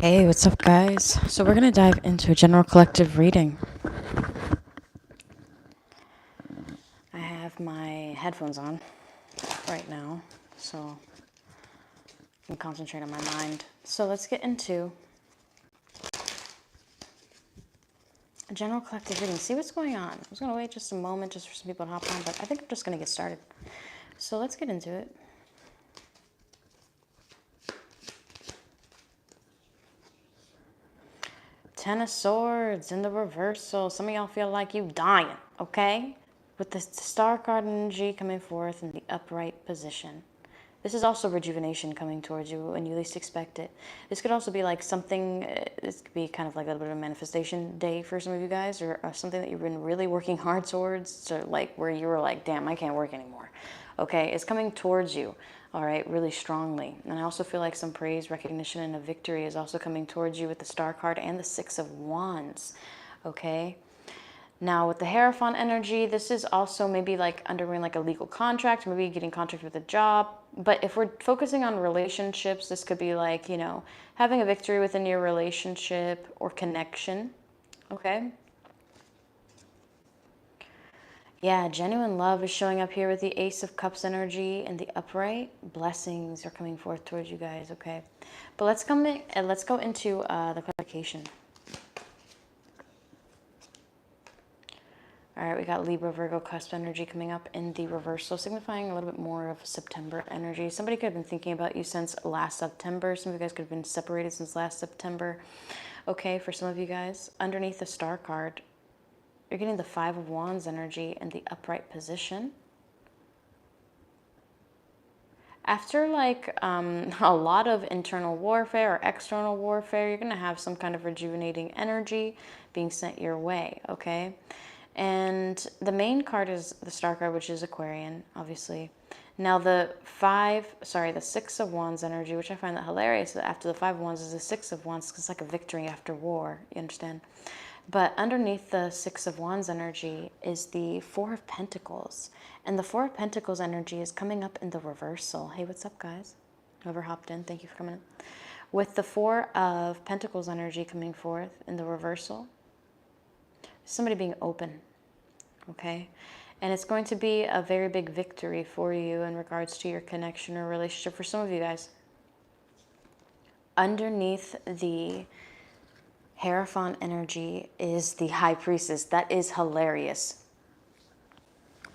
Hey, what's up, guys? So we're going to dive into a general collective reading. I have my headphones on right now, so I can concentrate on my mind. So let's get into a general collective reading. See what's going on. I was going to wait just a moment just for some people to hop on, but I think I'm just going to get started. So let's get into it. Ten of Swords in the reversal. Some of y'all feel like you dying, okay? With the Star card energy coming forth in the upright position. This is also rejuvenation coming towards you when you least expect it. This could also be like something, this could be kind of like a little bit of a manifestation day for some of you guys, or something that you've been really working hard towards, so like where you were like, damn, I can't work anymore. Okay, it's coming towards you, all right, really strongly. And I also feel like some praise, recognition, and a victory is also coming towards you with the Star card and the Six of Wands, okay? Now, with the Hierophant energy, this is also maybe like undergoing like a legal contract, maybe getting contract with a job. But if we're focusing on relationships, this could be like, you know, having a victory within your relationship or connection, okay? Yeah, genuine love is showing up here with the Ace of Cups energy and the upright. Blessings are coming forth towards you guys, okay? But let's go into the clarification. All right, we got Libra, Virgo, cusp energy coming up in the reversal, signifying a little bit more of September energy. Somebody could have been thinking about you since last September. Some of you guys could have been separated since last September. Okay, for some of you guys, underneath the Star card, you're getting the Five of Wands energy in the upright position. After like a lot of internal warfare or external warfare, you're going to have some kind of rejuvenating energy being sent your way, okay? And the main card is the Star card, which is Aquarian, obviously. Now the Six of Wands energy, which I find that hilarious, that after the Five of Wands is the Six of Wands, because it's like a victory after war, you understand? But underneath the Six of Wands energy is the Four of Pentacles. And the Four of Pentacles energy is coming up in the reversal. Hey, what's up, guys? Whoever hopped in, thank you for coming in. With the Four of Pentacles energy coming forth in the reversal, somebody being open, okay? And it's going to be a very big victory for you in regards to your connection or relationship for some of you guys. Underneath the Hierophant energy is the High Priestess. That is hilarious.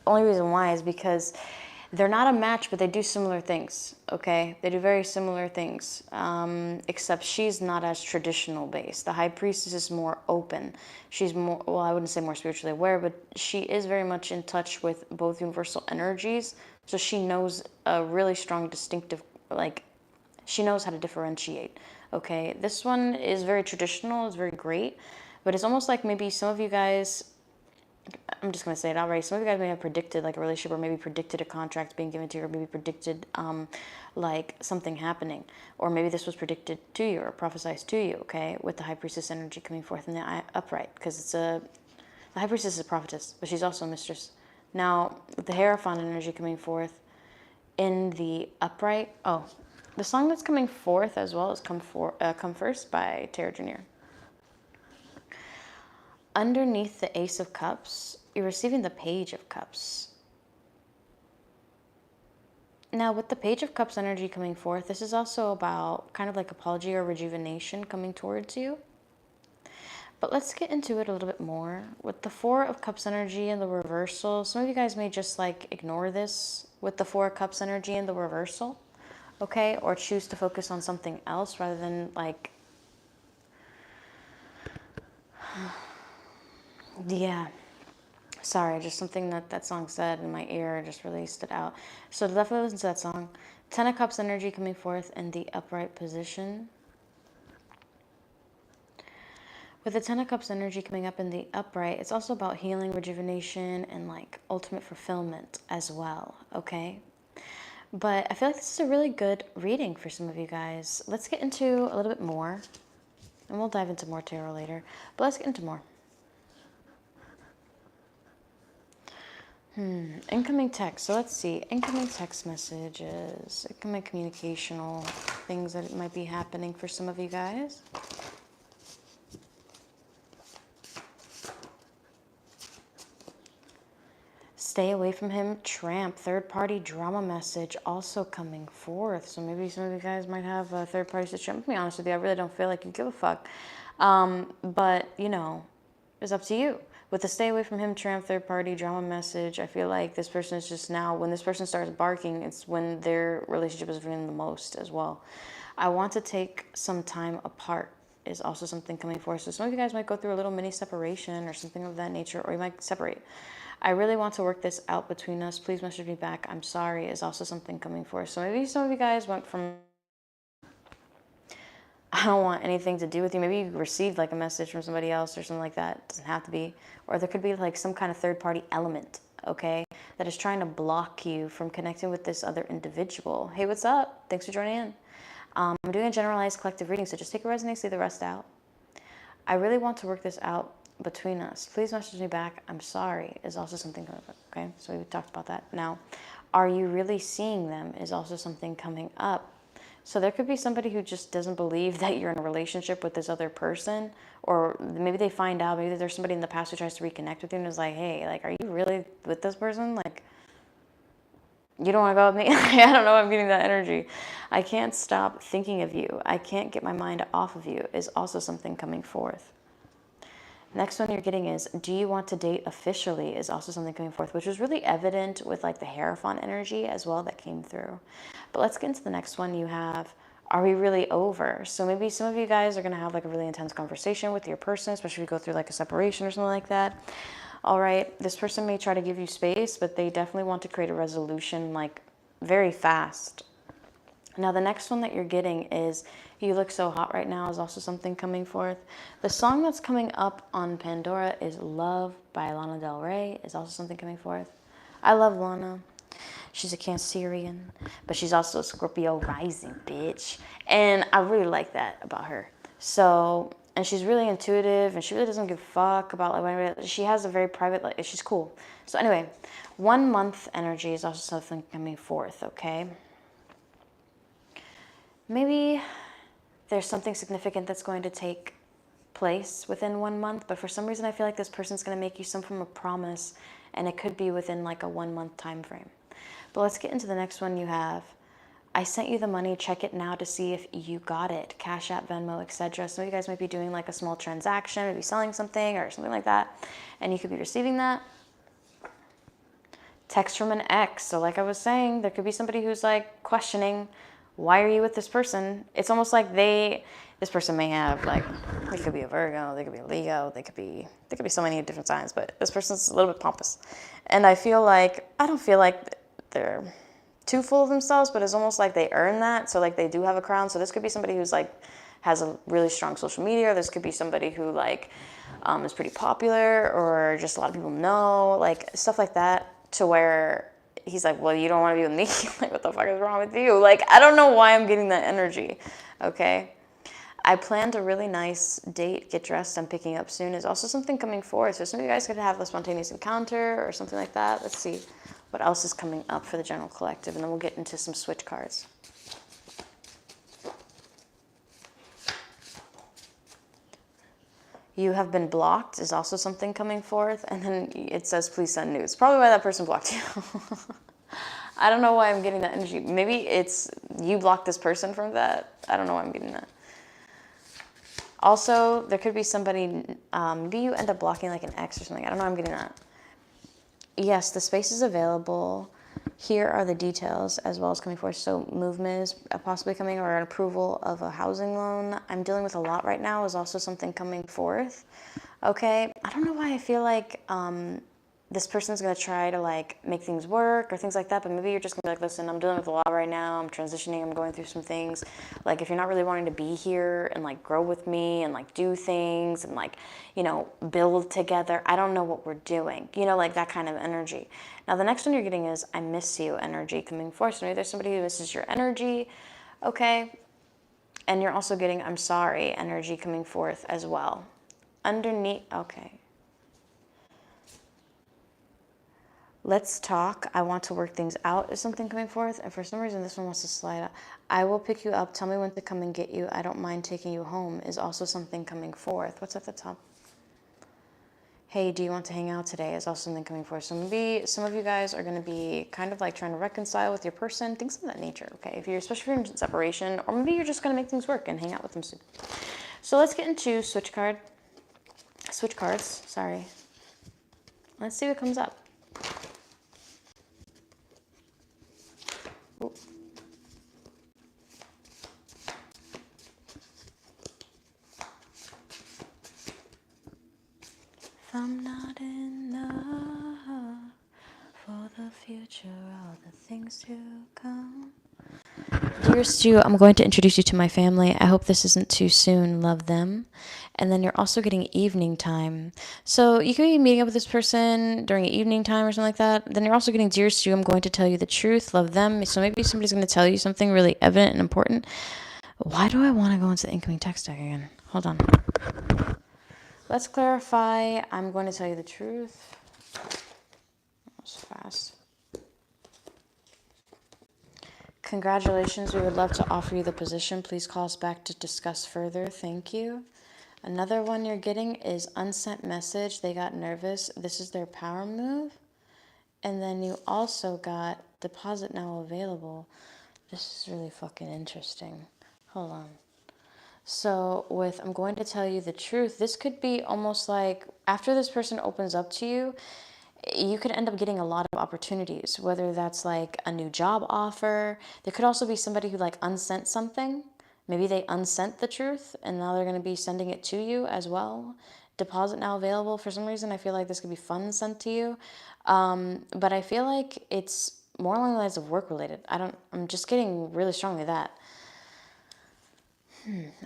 Only reason why is because they're not a match, but they do similar things, okay? They do very similar things, except she's not as traditional based. The High Priestess is more open. She's more, well, I wouldn't say more spiritually aware, but she is very much in touch with both universal energies. So she knows a really strong, distinctive, like, she knows how to differentiate, okay? This one is very traditional, it's very great, but it's almost like maybe some of you guys, I'm just going to say it outright. Some of you guys may have predicted like a relationship, or maybe predicted a contract being given to you, or maybe predicted like something happening, or maybe this was predicted to you or prophesied to you, okay, with the High Priestess energy coming forth in the upright, because it's the High Priestess is a prophetess, but she's also a mistress. Now, with the Hierophant energy coming forth in the upright, the song that's coming forth as well is Come First by Tara Jr. Underneath the Ace of Cups, you're receiving the Page of Cups. Now, with the Page of Cups energy coming forth, this is also about kind of like apology or rejuvenation coming towards you. But let's get into it a little bit more. With the Four of Cups energy and the reversal, some of you guys may just like ignore this with the Four of Cups energy and the reversal, okay? Or choose to focus on something else rather than like, yeah, sorry, just something that song said in my ear just really stood out. So definitely listen to that song. Ten of Cups energy coming forth in the upright position. With the Ten of Cups energy coming up in the upright, it's also about healing, rejuvenation, and like ultimate fulfillment as well, okay? But I feel like this is a really good reading for some of you guys. Let's get into a little bit more, and we'll dive into more tarot later, but let's get into more. Incoming text. So let's see. Incoming text messages. Incoming communicational things that might be happening for some of you guys. Stay away from him, tramp, third-party drama message also coming forth. So maybe some of you guys might have a third-party situation. To be honest with you, I really don't feel like you give a fuck. But, you know, it's up to you. With the stay away from him, tramp, third-party drama message, I feel like this person is just now, when this person starts barking, it's when their relationship is ruined the most as well. I want to take some time apart is also something coming forth. So some of you guys might go through a little mini separation or something of that nature, or you might separate. I really want to work this out between us. Please message me back. I'm sorry is also something coming forth. So maybe some of you guys went from, I don't want anything to do with you. Maybe you received like a message from somebody else or something like that. It doesn't have to be. Or there could be like some kind of third party element, okay, that is trying to block you from connecting with this other individual. Hey, what's up? Thanks for joining in. I'm doing a generalized collective reading, so just take a resonance, leave the rest out. I really want to work this out between us. Please message me back. I'm sorry is also something coming up, okay? So we talked about that. Now, are you really seeing them is also something coming up. So there could be somebody who just doesn't believe that you're in a relationship with this other person, or maybe they find out, maybe there's somebody in the past who tries to reconnect with you and is like, hey, like, are you really with this person? Like, you don't want to go with me? I don't know, I'm getting that energy. I can't stop thinking of you. I can't get my mind off of you is also something coming forth. Next one you're getting is, do you want to date officially is also something coming forth, which was really evident with like the Hierophant energy as well that came through. But let's get into the next one. You have, are we really over? So maybe some of you guys are going to have like a really intense conversation with your person, especially if you go through like a separation or something like that. All right, this person may try to give you space, but they definitely want to create a resolution like very fast. Now, the next one that you're getting is You Look So Hot Right Now is also something coming forth. The song that's coming up on Pandora is Love by Lana Del Rey is also something coming forth. I love Lana. She's a Cancerian, but she's also a Scorpio rising, bitch. And I really like that about her. So, and she's really intuitive, and she really doesn't give a fuck about like anybody. She has a very private, like, she's cool. So anyway, 1 month energy is also something coming forth, okay? Maybe there's something significant that's going to take place within 1 month, but for some reason I feel like this person's going to make you some form of promise, and it could be within like a 1 month time frame. But let's get into the next one. You have, I sent you the money, check it now to see if you got it. Cash App, Venmo, etc. Some of you guys might be doing like a small transaction, maybe selling something or something like that, and you could be receiving that. Text from an ex. So like I was saying, there could be somebody who's like questioning, why are you with this person? It's almost like this person may have like, they could be a Virgo, they could be a Leo, they could be so many different signs, but this person's a little bit pompous. And I don't feel like they're too full of themselves, but it's almost like they earn that. So like they do have a crown. So this could be somebody who's like, has a really strong social media. Or this could be somebody who like is pretty popular, or just a lot of people know, like stuff like that, to where he's like, well, you don't want to be with me? Like, what the fuck is wrong with you? Like, I don't know why I'm getting that energy, okay? I planned a really nice date, get dressed, I'm picking up soon is also something coming forth. So some of you guys could have a spontaneous encounter or something like that. Let's see what else is coming up for the general collective, and then we'll get into some switch cards. You have been blocked is also something coming forth. And then it says, please send nudes. Probably why that person blocked you. I don't know why I'm getting that energy. Maybe it's you blocked this person from that. I don't know why I'm getting that. Also, there could be somebody, maybe you end up blocking like an ex or something. I don't know why I'm getting that. Yes, the space is available. Here are the details as well as coming forth. So movement is possibly coming, or an approval of a housing loan. I'm dealing with a lot right now is also something coming forth. Okay, I don't know why I feel like this person's gonna try to like make things work or things like that, but maybe you're just gonna be like, listen, I'm dealing with a lot right now, I'm transitioning, I'm going through some things. Like, if you're not really wanting to be here and like grow with me and like do things and like, you know, build together, I don't know what we're doing, you know, like that kind of energy. Now the next one you're getting is I miss you energy coming forth. So maybe there's somebody who misses your energy, okay? And you're also getting I'm sorry energy coming forth as well. Underneath, okay. Let's talk. I want to work things out is something coming forth. And for some reason, this one wants to slide out. I will pick you up. Tell me when to come and get you. I don't mind taking you home is also something coming forth. What's at the top? Hey, do you want to hang out today is also something coming forth. So maybe some of you guys are going to be kind of like trying to reconcile with your person, things of that nature, okay? If you're, especially if you're in separation, or maybe you're just going to make things work and hang out with them soon. So let's get into switch cards, sorry. Let's see what comes up. Ooh. If I'm not enough for the future, all the things to come. Dear Stu, I'm going to introduce you to my family. I hope this isn't too soon. Love them. And then you're also getting evening time. So you could be meeting up with this person during evening time or something like that. Then you're also getting, Dear Stu, I'm going to tell you the truth. Love them. So maybe somebody's going to tell you something really evident and important. Why do I want to go into the incoming text deck again? Hold on. Let's clarify. I'm going to tell you the truth. That was fast. Congratulations. We would love to offer you the position. Please call us back to discuss further. Thank you. Another one you're getting is unsent message. They got nervous. This is their power move. And then you also got deposit now available. This is really fucking interesting. Hold on. So with I'm going to tell you the truth, this could be almost like after this person opens up to you, you could end up getting a lot of opportunities, whether that's like a new job offer. There could also be somebody who like unsent something. Maybe they unsent the truth and now they're going to be sending it to you as well. Deposit now available. For some reason, I feel like this could be funds sent to you. But I feel like it's more along the lines of work related. I'm just getting really strongly that.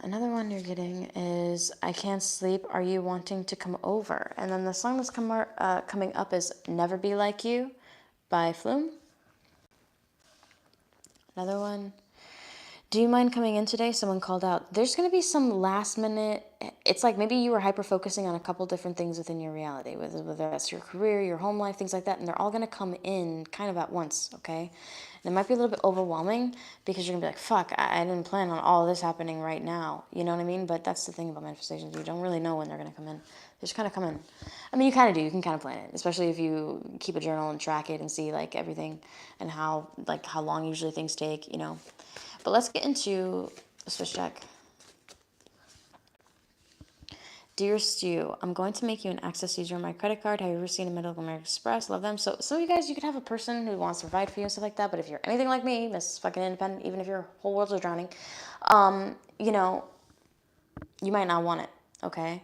Another one you're getting is I Can't Sleep. Are you wanting to come over? And then the song that's coming up is Never Be Like You by Flume. Another one. Do you mind coming in today? Someone called out. There's going to be some last minute. It's like maybe you were hyper focusing on a couple different things within your reality, whether that's your career, your home life, things like that. And they're all going to come in kind of at once, okay? And it might be a little bit overwhelming because you're going to be like, fuck, I didn't plan on all this happening right now. You know what I mean? But that's the thing about manifestations. You don't really know when they're going to come in. They just kind of come in. I mean, you kind of do. You can kind of plan it, especially if you keep a journal and track it and see like everything and how long usually things take, you know. But let's get into a switch deck. Dear Stu, I'm going to make you an access user on my credit card. Have you ever seen a Middle American Express? Love them. So you guys, you could have a person who wants to provide for you and stuff like that. But if you're anything like me, Miss fucking Independent, even if your whole world is drowning, you know, you might not want it, okay?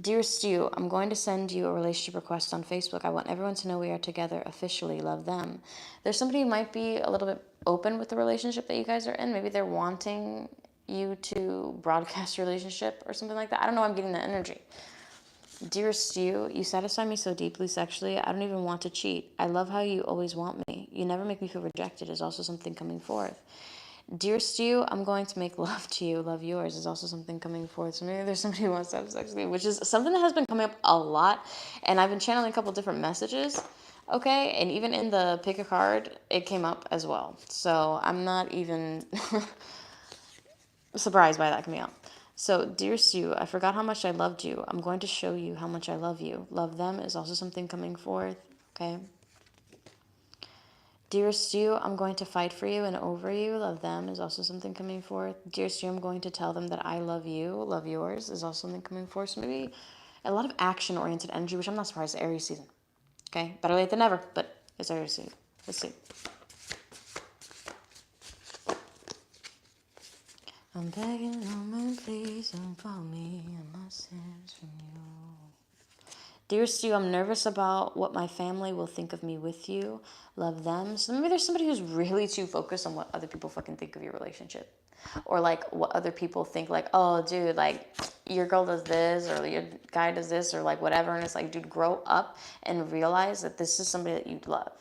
Dear Stu, I'm going to send you a relationship request on Facebook. I want everyone to know we are together officially. Love them. There's somebody who might be a little bit open with the relationship that you guys are in. Maybe they're wanting you to broadcast your relationship or something like that. I don't know. I'm getting that energy. Dear Stu, you satisfy me so deeply sexually. I don't even want to cheat. I love how you always want me. You never make me feel rejected is also something coming forth. Dear Stu, I'm going to make love to you. Love yours is also something coming forth. So maybe there's somebody who wants to have sex with me, which is something that has been coming up a lot. And I've been channeling a couple different messages. Okay. And even in the pick a card, it came up as well. So I'm not even surprised by that coming out. So, dear Stu, I forgot how much I loved you. I'm going to show you how much I love you. Love them is also something coming forth. Okay. Dear Stu, I'm going to fight for you and over you. Love them is also something coming forth. Dear Stu, I'm going to tell them that I love you. Love yours is also something coming forth. So maybe a lot of action-oriented energy, which I'm not surprised is Aries season. Okay? Better late than never, but it's Aries season. Let's see. I'm begging, woman, please don't call me and my sins from you. Dear Stu, I'm nervous about what my family will think of me with you. Love them. So maybe there's somebody who's really too focused on what other people fucking think of your relationship. Or like what other people think, like, oh, dude, like your girl does this or your guy does this or like whatever. And it's like, dude, grow up and realize that this is somebody that you love.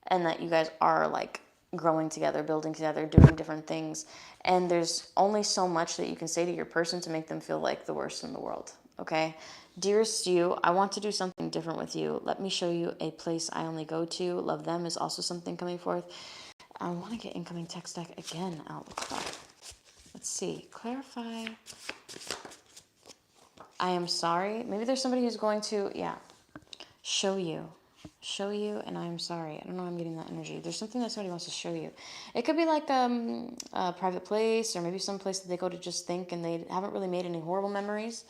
And that you guys are like growing together, building together, doing different things. And there's only so much that you can say to your person to make them feel like the worst in the world. okay? Dearest you, I want to do something different with you. Let me show you a place I only go to. Love them is also something coming forth. I want to get incoming text deck again out. Let's see. Clarify. I am sorry. Maybe there's somebody who's going to, yeah, show you, and I am sorry. I don't know why I'm getting that energy. There's something that somebody wants to show you. It could be like a private place, or maybe some place that they go to just think, and they haven't really made any horrible memories,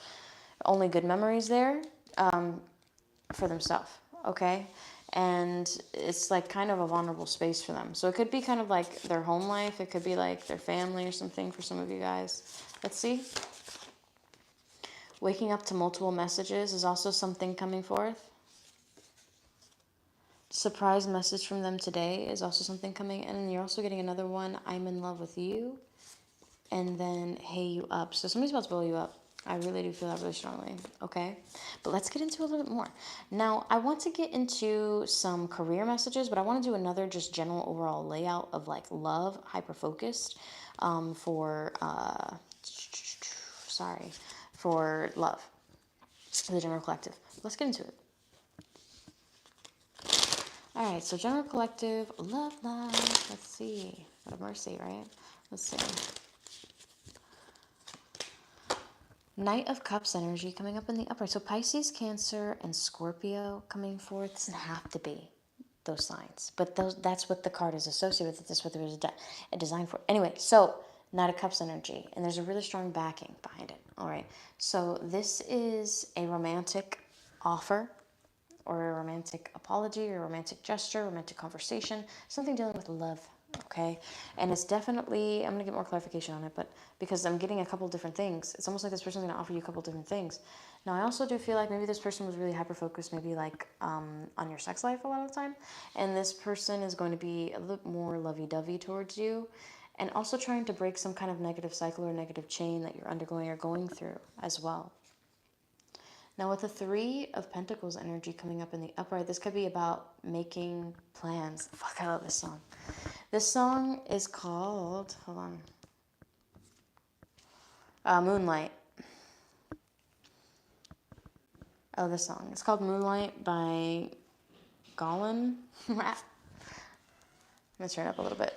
only good memories there for themselves, okay? And it's like kind of a vulnerable space for them. So it could be kind of like their home life. It could be like their family or something for some of you guys. Let's see. Waking up to multiple messages is also something coming forth. Surprise message from them today is also something coming. And you're also getting another one, I'm in love with you. And then, hey, you up. So somebody's about to blow you up. I really do feel that really strongly, okay? But let's get into a little bit more. Now, I want to get into some career messages, but I want to do another just general overall layout of like love, hyper-focused for love, the general collective. Let's get into it. All right, so general collective, love life. Let's see. What a mercy, right? Let's see. Knight of Cups energy coming up in the upright. So Pisces, Cancer, and Scorpio coming forth. Doesn't have to be those signs, but that's what the card is associated with. That's what there is a design for. Anyway, so Knight of Cups energy, and there's a really strong backing behind it. All right, so this is a romantic offer, or a romantic apology, or a romantic gesture, romantic conversation, something dealing with love, okay? And it's definitely, I'm gonna get more clarification on it, but because I'm getting a couple different things, it's almost like this person's gonna offer you a couple different things. Now, I also do feel like maybe this person was really hyper-focused, maybe like on your sex life a lot of the time, and this person is going to be a little more lovey-dovey towards you, and also trying to break some kind of negative cycle or negative chain that you're undergoing or going through as well. Now, with the Three of Pentacles energy coming up in the upright, this could be about making plans. Fuck, I love this song. This song is called, hold on, Moonlight. Oh, this song. It's called Moonlight by Gollin. I'm going to turn it up a little bit.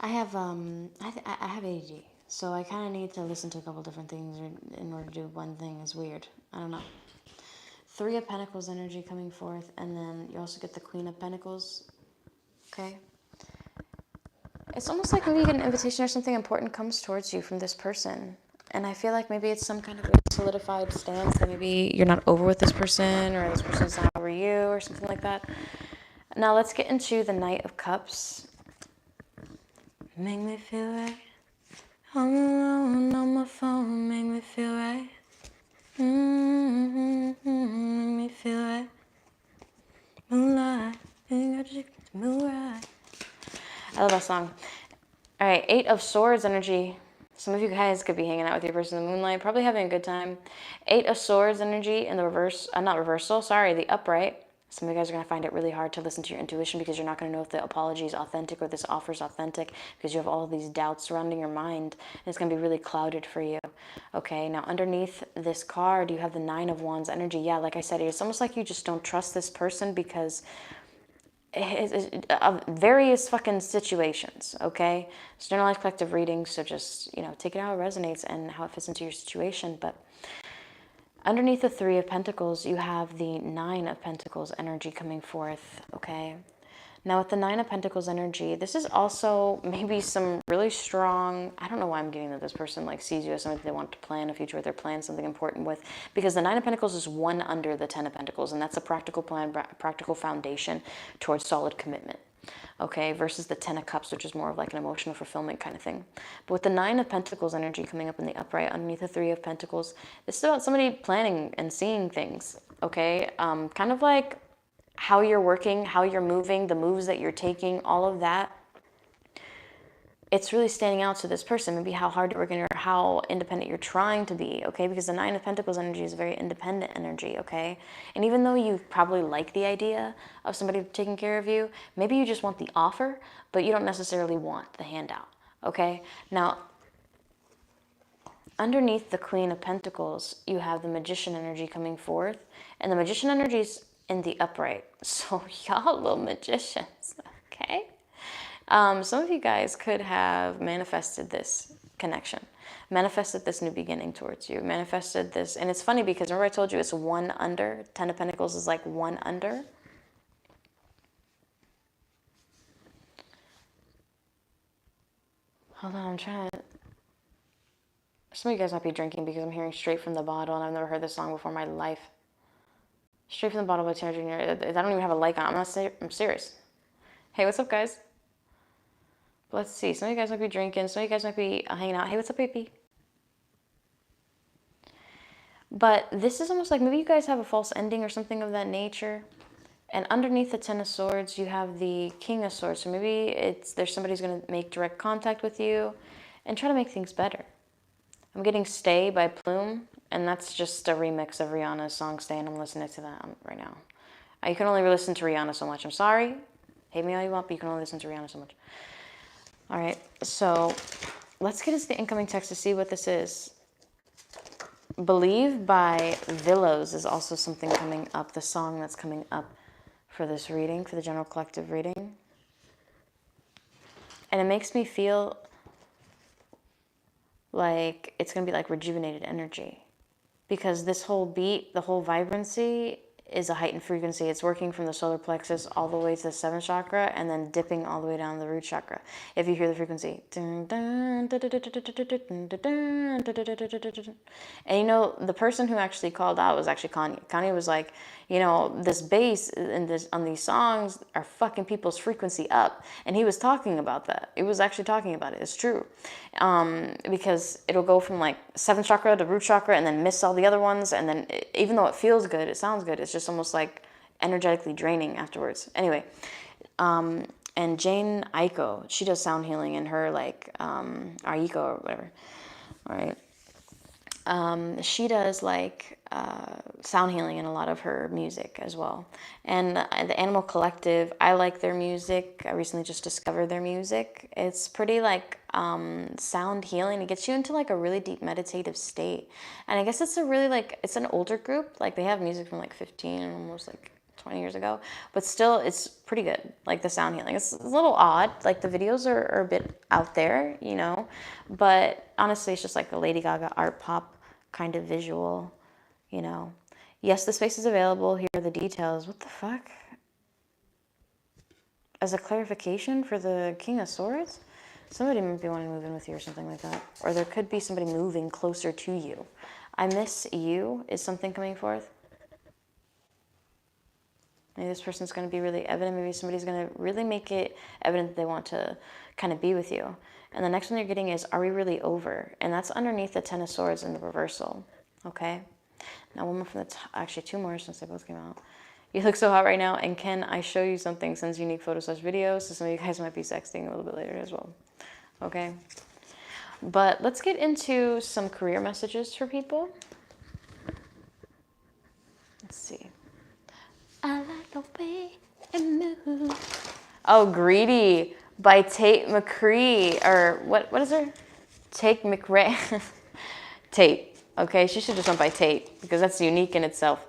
I have ADD. So I kind of need to listen to a couple different things in order to do one thing. It's weird. I don't know. Three of Pentacles energy coming forth, and then you also get the Queen of Pentacles. Okay? It's almost like maybe you get an invitation or something important comes towards you from this person. And I feel like maybe it's some kind of really solidified stance that maybe you're not over with this person, or this person's not over you, or something like that. Now let's get into the Knight of Cups. Make me feel right. I'm alone on my phone, make me feel right. Make me feel right. Moonlight, moonlight. I love that song. All right, Eight of Swords energy. Some of you guys could be hanging out with your person in the moonlight, probably having a good time. Eight of Swords energy in the reverse, not reversal, sorry, the upright. Some of you guys are going to find it really hard to listen to your intuition because you're not going to know if the apology is authentic or this offer is authentic because you have all of these doubts surrounding your mind, and it's going to be really clouded for you. Okay, now underneath this card, you have the Nine of Wands energy. Yeah, like I said, it's almost like you just don't trust this person because of various fucking situations, okay? It's generalized collective readings, so just, take it how it resonates and how it fits into your situation, but underneath the Three of Pentacles, you have the Nine of Pentacles energy coming forth, okay? Now, with the Nine of Pentacles energy, this is also maybe some really strong, I don't know why I'm getting that this person sees you as something they want to plan a future with, or plan something important with, because the Nine of Pentacles is one under the Ten of Pentacles, and that's a practical plan, practical foundation towards solid commitment. Okay, versus the Ten of Cups, which is more of like an emotional fulfillment kind of thing. But with the Nine of Pentacles energy coming up in the upright underneath the Three of Pentacles, this is about somebody planning and seeing things, okay? Kind of like how you're working, how you're moving, the moves that you're taking, all of that. It's really standing out to this person, maybe how hard you're working or how independent you're trying to be, okay? Because the Nine of Pentacles energy is a very independent energy, okay? And even though you probably like the idea of somebody taking care of you, maybe you just want the offer, but you don't necessarily want the handout, okay? Now, underneath the Queen of Pentacles, you have the Magician energy coming forth. And the Magician energy is in the upright. So y'all little magicians, okay? Some of you guys could have manifested this connection, manifested this new beginning towards you, manifested this. And it's funny because remember I told you it's one under. 10 of Pentacles is like one under. Hold on, I'm trying to... Some of you guys might be drinking because I'm hearing Straight from the Bottle, and I've never heard this song before in my life. Straight from the Bottle by Tanner Jr. I don't even have a like on it. I'm serious. Hey, what's up, guys? Let's see. Some of you guys might be drinking. Some of you guys might be hanging out. Hey, what's up, baby? But this is almost like maybe you guys have a false ending or something of that nature. And underneath the Ten of Swords, you have the King of Swords. So maybe there's somebody who's going to make direct contact with you and try to make things better. I'm getting Stay by Plume, and that's just a remix of Rihanna's song Stay, and I'm listening to that right now. You can only listen to Rihanna so much. I'm sorry. Hate me all you want, but you can only listen to Rihanna so much. All right, so let's get into the incoming text to see what this is. Believe by Villos is also something coming up, the song that's coming up for this reading, for the general collective reading. And it makes me feel like it's going to be like rejuvenated energy. Because this whole beat, the whole vibrancy is a heightened frequency. It's working from the solar plexus all the way to the 7th chakra and then dipping all the way down to the root chakra. If you hear the frequency. And you know, the person who actually called out was actually Kanye. Kanye was like, you know, this bass on these songs are fucking people's frequency up. And he was talking about that. It was actually talking about it. It's true. Because it'll go from like 7th chakra to root chakra and then miss all the other ones. And then even though it feels good, it sounds good, it's just almost like energetically draining afterwards. Anyway, and Jane Aiko, she does sound healing in her like Aiko or whatever. All right. She does like sound healing in a lot of her music as well. And the Animal Collective, I like their music. I recently just discovered their music. It's pretty like sound healing. It gets you into like a really deep meditative state. And I guess it's a really like, it's an older group. Like they have music from like 15 and almost like 20 years ago, but still it's pretty good. Like the sound healing, it's a little odd. Like the videos are a bit out there, you know, but honestly, it's just like a Lady Gaga art pop kind of visual, you know. Yes, the space is available. Here are the details. What the fuck? As a clarification for the King of Swords, somebody might be wanting to move in with you or something like that. Or there could be somebody moving closer to you. I miss you is something coming forth. Maybe this person's going to be really evident. Maybe somebody's going to really make it evident that they want to kind of be with you. And the next one you're getting is, are we really over? And that's underneath the Ten of Swords in the reversal. Okay? Now one more from the top. Actually, two more since they both came out. You look so hot right now. And can I show you something? Sends unique photos/videos. So some of you guys might be sexting a little bit later as well. Okay? But let's get into some career messages for people. Let's see. I like the way it moves. Oh, Greedy by Tate McCree. Or what is her? Tate McRae. Tate. Okay, she should just went by Tate because that's unique in itself.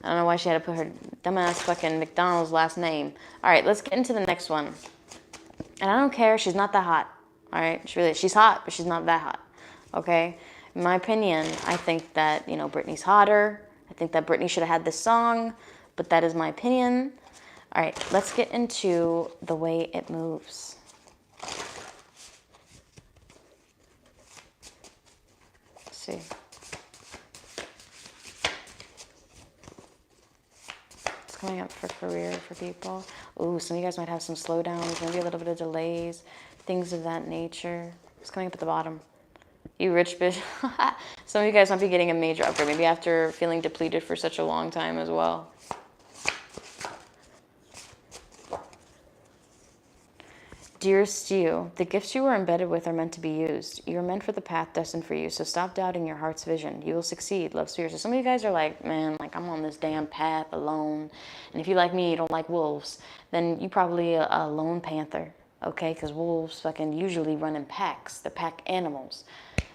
I don't know why she had to put her dumbass fucking McDonald's last name. All right, let's get into the next one. And I don't care. She's not that hot. All right, she's hot, but she's not that hot. Okay? In my opinion, I think that, you know, Britney's hotter. I think that Britney should have had this song. But that is my opinion. All right, let's get into the way it moves. Let's see. It's coming up for career for people. Ooh, some of you guys might have some slowdowns, maybe a little bit of delays, things of that nature. It's coming up at the bottom. You rich bitch. Some of you guys might be getting a major upgrade, maybe after feeling depleted for such a long time as well. Dearest you, the gifts you were embedded with are meant to be used. You are meant for the path destined for you, so stop doubting your heart's vision. You will succeed. Love, Spirits. So some of you guys are like, man, like I'm on this damn path alone. And if you like me, you don't like wolves, then you probably a lone panther, okay? Because wolves fucking usually run in packs. They're pack animals.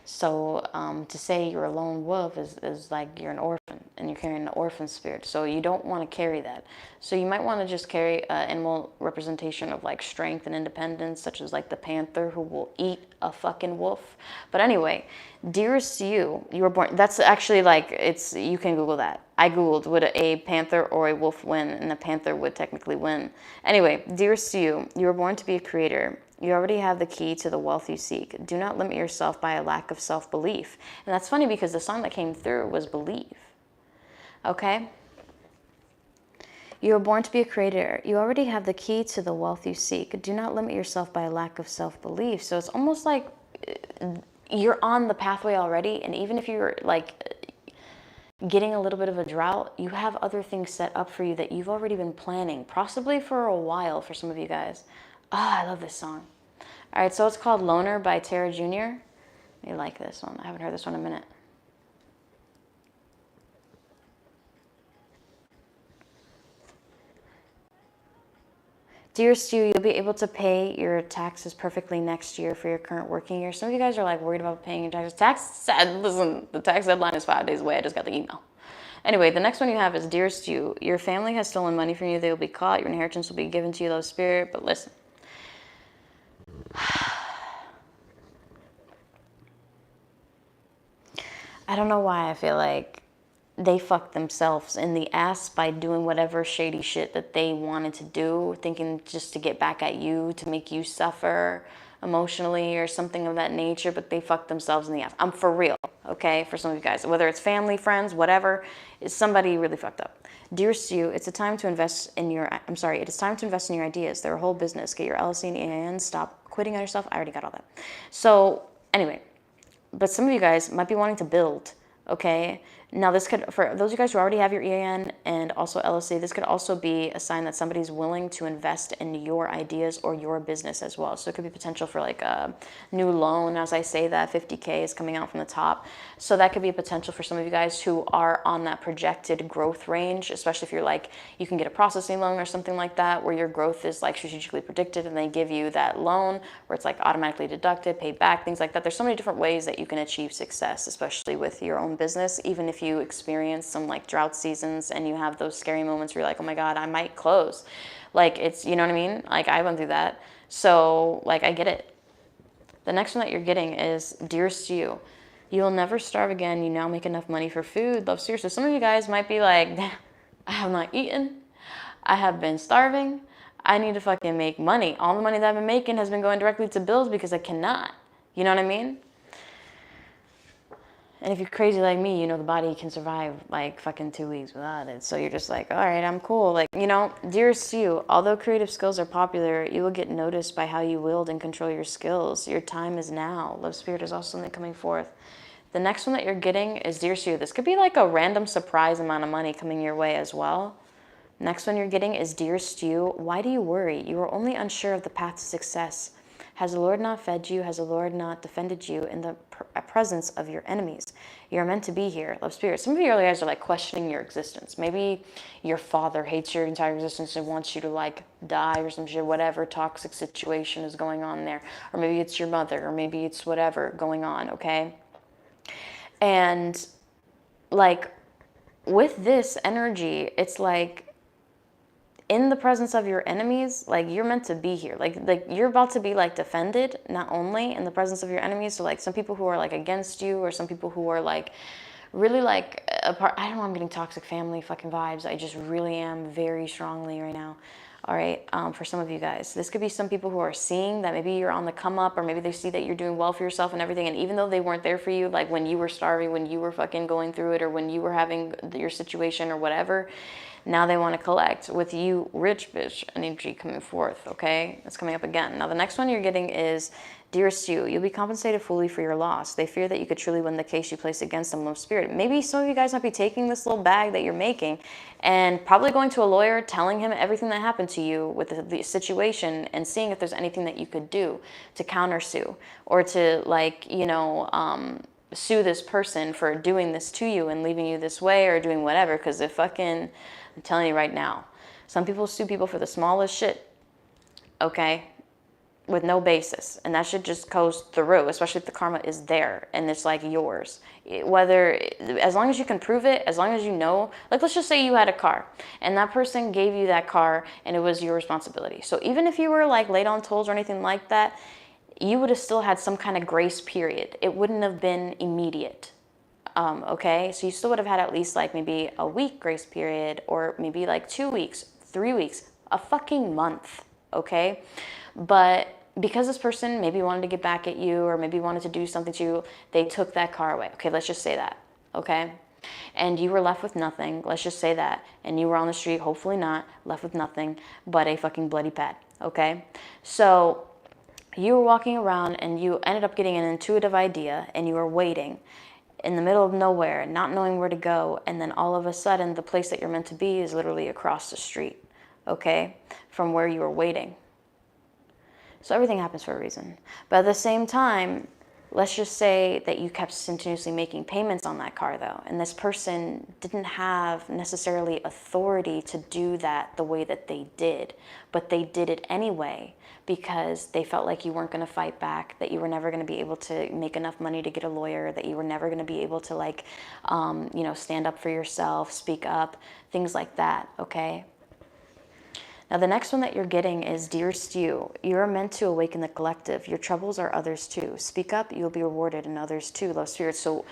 So to say you're a lone wolf is like you're an orphan and you're carrying an orphan spirit. So you don't want to carry that. So you might want to just carry animal representation of like strength and independence, such as like the panther who will eat a fucking wolf. But anyway, dearest you were born, that's actually like, it's, you can Google that. I Googled, would a panther or a wolf win? And the panther would technically win. Anyway, dearest you were born to be a creator. You already have the key to the wealth you seek. Do not limit yourself by a lack of self-belief. And that's funny because the song that came through was Believe. Okay? You were born to be a creator. You already have the key to the wealth you seek. Do not limit yourself by a lack of self-belief. So it's almost like you're on the pathway already. And even if you're like getting a little bit of a drought, you have other things set up for you that you've already been planning, possibly for a while for some of you guys. Ah, I love this song. All right, so it's called Loner by Tara Jr. You like this one. I haven't heard this one in a minute. Dearest you, you'll be able to pay your taxes perfectly next year for your current working year. Some of you guys are like worried about paying your taxes. Listen, the tax deadline is 5 days away. I just got the email. Anyway, the next one you have is dearest you. Your family has stolen money from you. They will be caught. Your inheritance will be given to you, love spirit. But listen. I don't know why I feel like they fucked themselves in the ass by doing whatever shady shit that they wanted to do, thinking just to get back at you, to make you suffer emotionally or something of that nature, but they fucked themselves in the ass. I'm for real, okay? For some of you guys, whether it's family, friends, whatever, somebody really fucked up. Dearest you, it's a time to invest in your, it is time to invest in your ideas. They're a whole business. Get your LLC and EIN, stop quitting on yourself. I already got all that. So anyway, but some of you guys might be wanting to build, okay? Now this could, for those of you guys who already have your EIN and also LLC, this could also be a sign that somebody's willing to invest in your ideas or your business as well. So it could be potential for like a new loan. As I say that, 50K is coming out from the top. So that could be a potential for some of you guys who are on that projected growth range, especially if you're like, you can get a processing loan or something like that, where your growth is like strategically predicted and they give you that loan where it's like automatically deducted, paid back, things like that. There's so many different ways that you can achieve success, especially with your own business, even if you experience some like drought seasons and you have those scary moments where you're like, oh my God, I might close. Like it's, you know what I mean? Like I went through that. So like, I get it. The next one that you're getting is dearest you. You'll never starve again. You now make enough money for food. Love, seriously. Some of you guys might be like, I have not eaten. I have been starving. I need to fucking make money. All the money that I've been making has been going directly to bills because I cannot. You know what I mean? And if you're crazy like me, you know the body can survive like fucking 2 weeks without it. So you're just like, all right, I'm cool. Like, you know, dearest you, although creative skills are popular, you will get noticed by how you wield and control your skills. Your time is now. Love spirit is also something coming forth. The next one that you're getting is dearest you. This could be like a random surprise amount of money coming your way as well. Next one you're getting is dearest you. Why do you worry? You are only unsure of the path to success. Has the Lord not fed you? Has the Lord not defended you in the presence of your enemies? You're meant to be here, love spirit. Some of you guys are like questioning your existence. Maybe your father hates your entire existence and wants you to like die or some shit, whatever toxic situation is going on there. Or maybe it's your mother, or maybe it's whatever going on, okay? And like with this energy, it's like, in the presence of your enemies, like you're meant to be here. Like you're about to be like defended, not only in the presence of your enemies. So like some people who are like against you, or some people who are like really like apart. I don't know, I'm getting toxic family fucking vibes. I just really am very strongly right now. All right, for some of you guys, this could be some people who are seeing that maybe you're on the come up, or maybe they see that you're doing well for yourself and everything. And even though they weren't there for you, like when you were starving, when you were fucking going through it, or when you were having your situation or whatever, now they want to collect with you, rich bitch energy coming forth, okay? It's coming up again. Now the next one you're getting is, dearest you, you'll be compensated fully for your loss. They fear that you could truly win the case you place against them, love spirit. Maybe some of you guys might be taking this little bag that you're making and probably going to a lawyer, telling him everything that happened to you with the situation, and seeing if there's anything that you could do to countersue, or to like, you know, sue this person for doing this to you and leaving you this way, or doing whatever. Because if fucking, I'm telling you right now, some people sue people for the smallest shit, okay? with no basis, and that shit just goes through, especially if the karma is there and it's like yours. Whether, as long as you can prove it, as long as you know, like let's just say you had a car and that person gave you that car and it was your responsibility. So even if you were like late on tolls or anything like that, you would have still had some kind of grace period. It wouldn't have been immediate. Okay, so you still would have had at least like maybe a week grace period, or maybe like 2 weeks, 3 weeks, a fucking month. Okay, but because this person maybe wanted to get back at you or maybe wanted to do something to you, they took that car away. Okay, let's just say that. Okay, and you were left with nothing. Let's just say that. And you were on the street, hopefully not, left with nothing but a fucking bloody pad. Okay, so you were walking around and you ended up getting an intuitive idea and you were waiting in the middle of nowhere, not knowing where to go, and then all of a sudden the place that you're meant to be is literally across the street, okay, from where you were waiting. So everything happens for a reason. But at the same time, let's just say that you kept continuously making payments on that car though, and this person didn't have necessarily authority to do that the way that they did, but they did it anyway because they felt like you weren't going to fight back, that you were never going to be able to make enough money to get a lawyer, that you were never going to be able to like, stand up for yourself, speak up, things like that, okay? Now, the next one that you're getting is, Dear Stu, you are meant to awaken the collective. Your troubles are others too. Speak up, you'll be rewarded, and others too, love spirits. So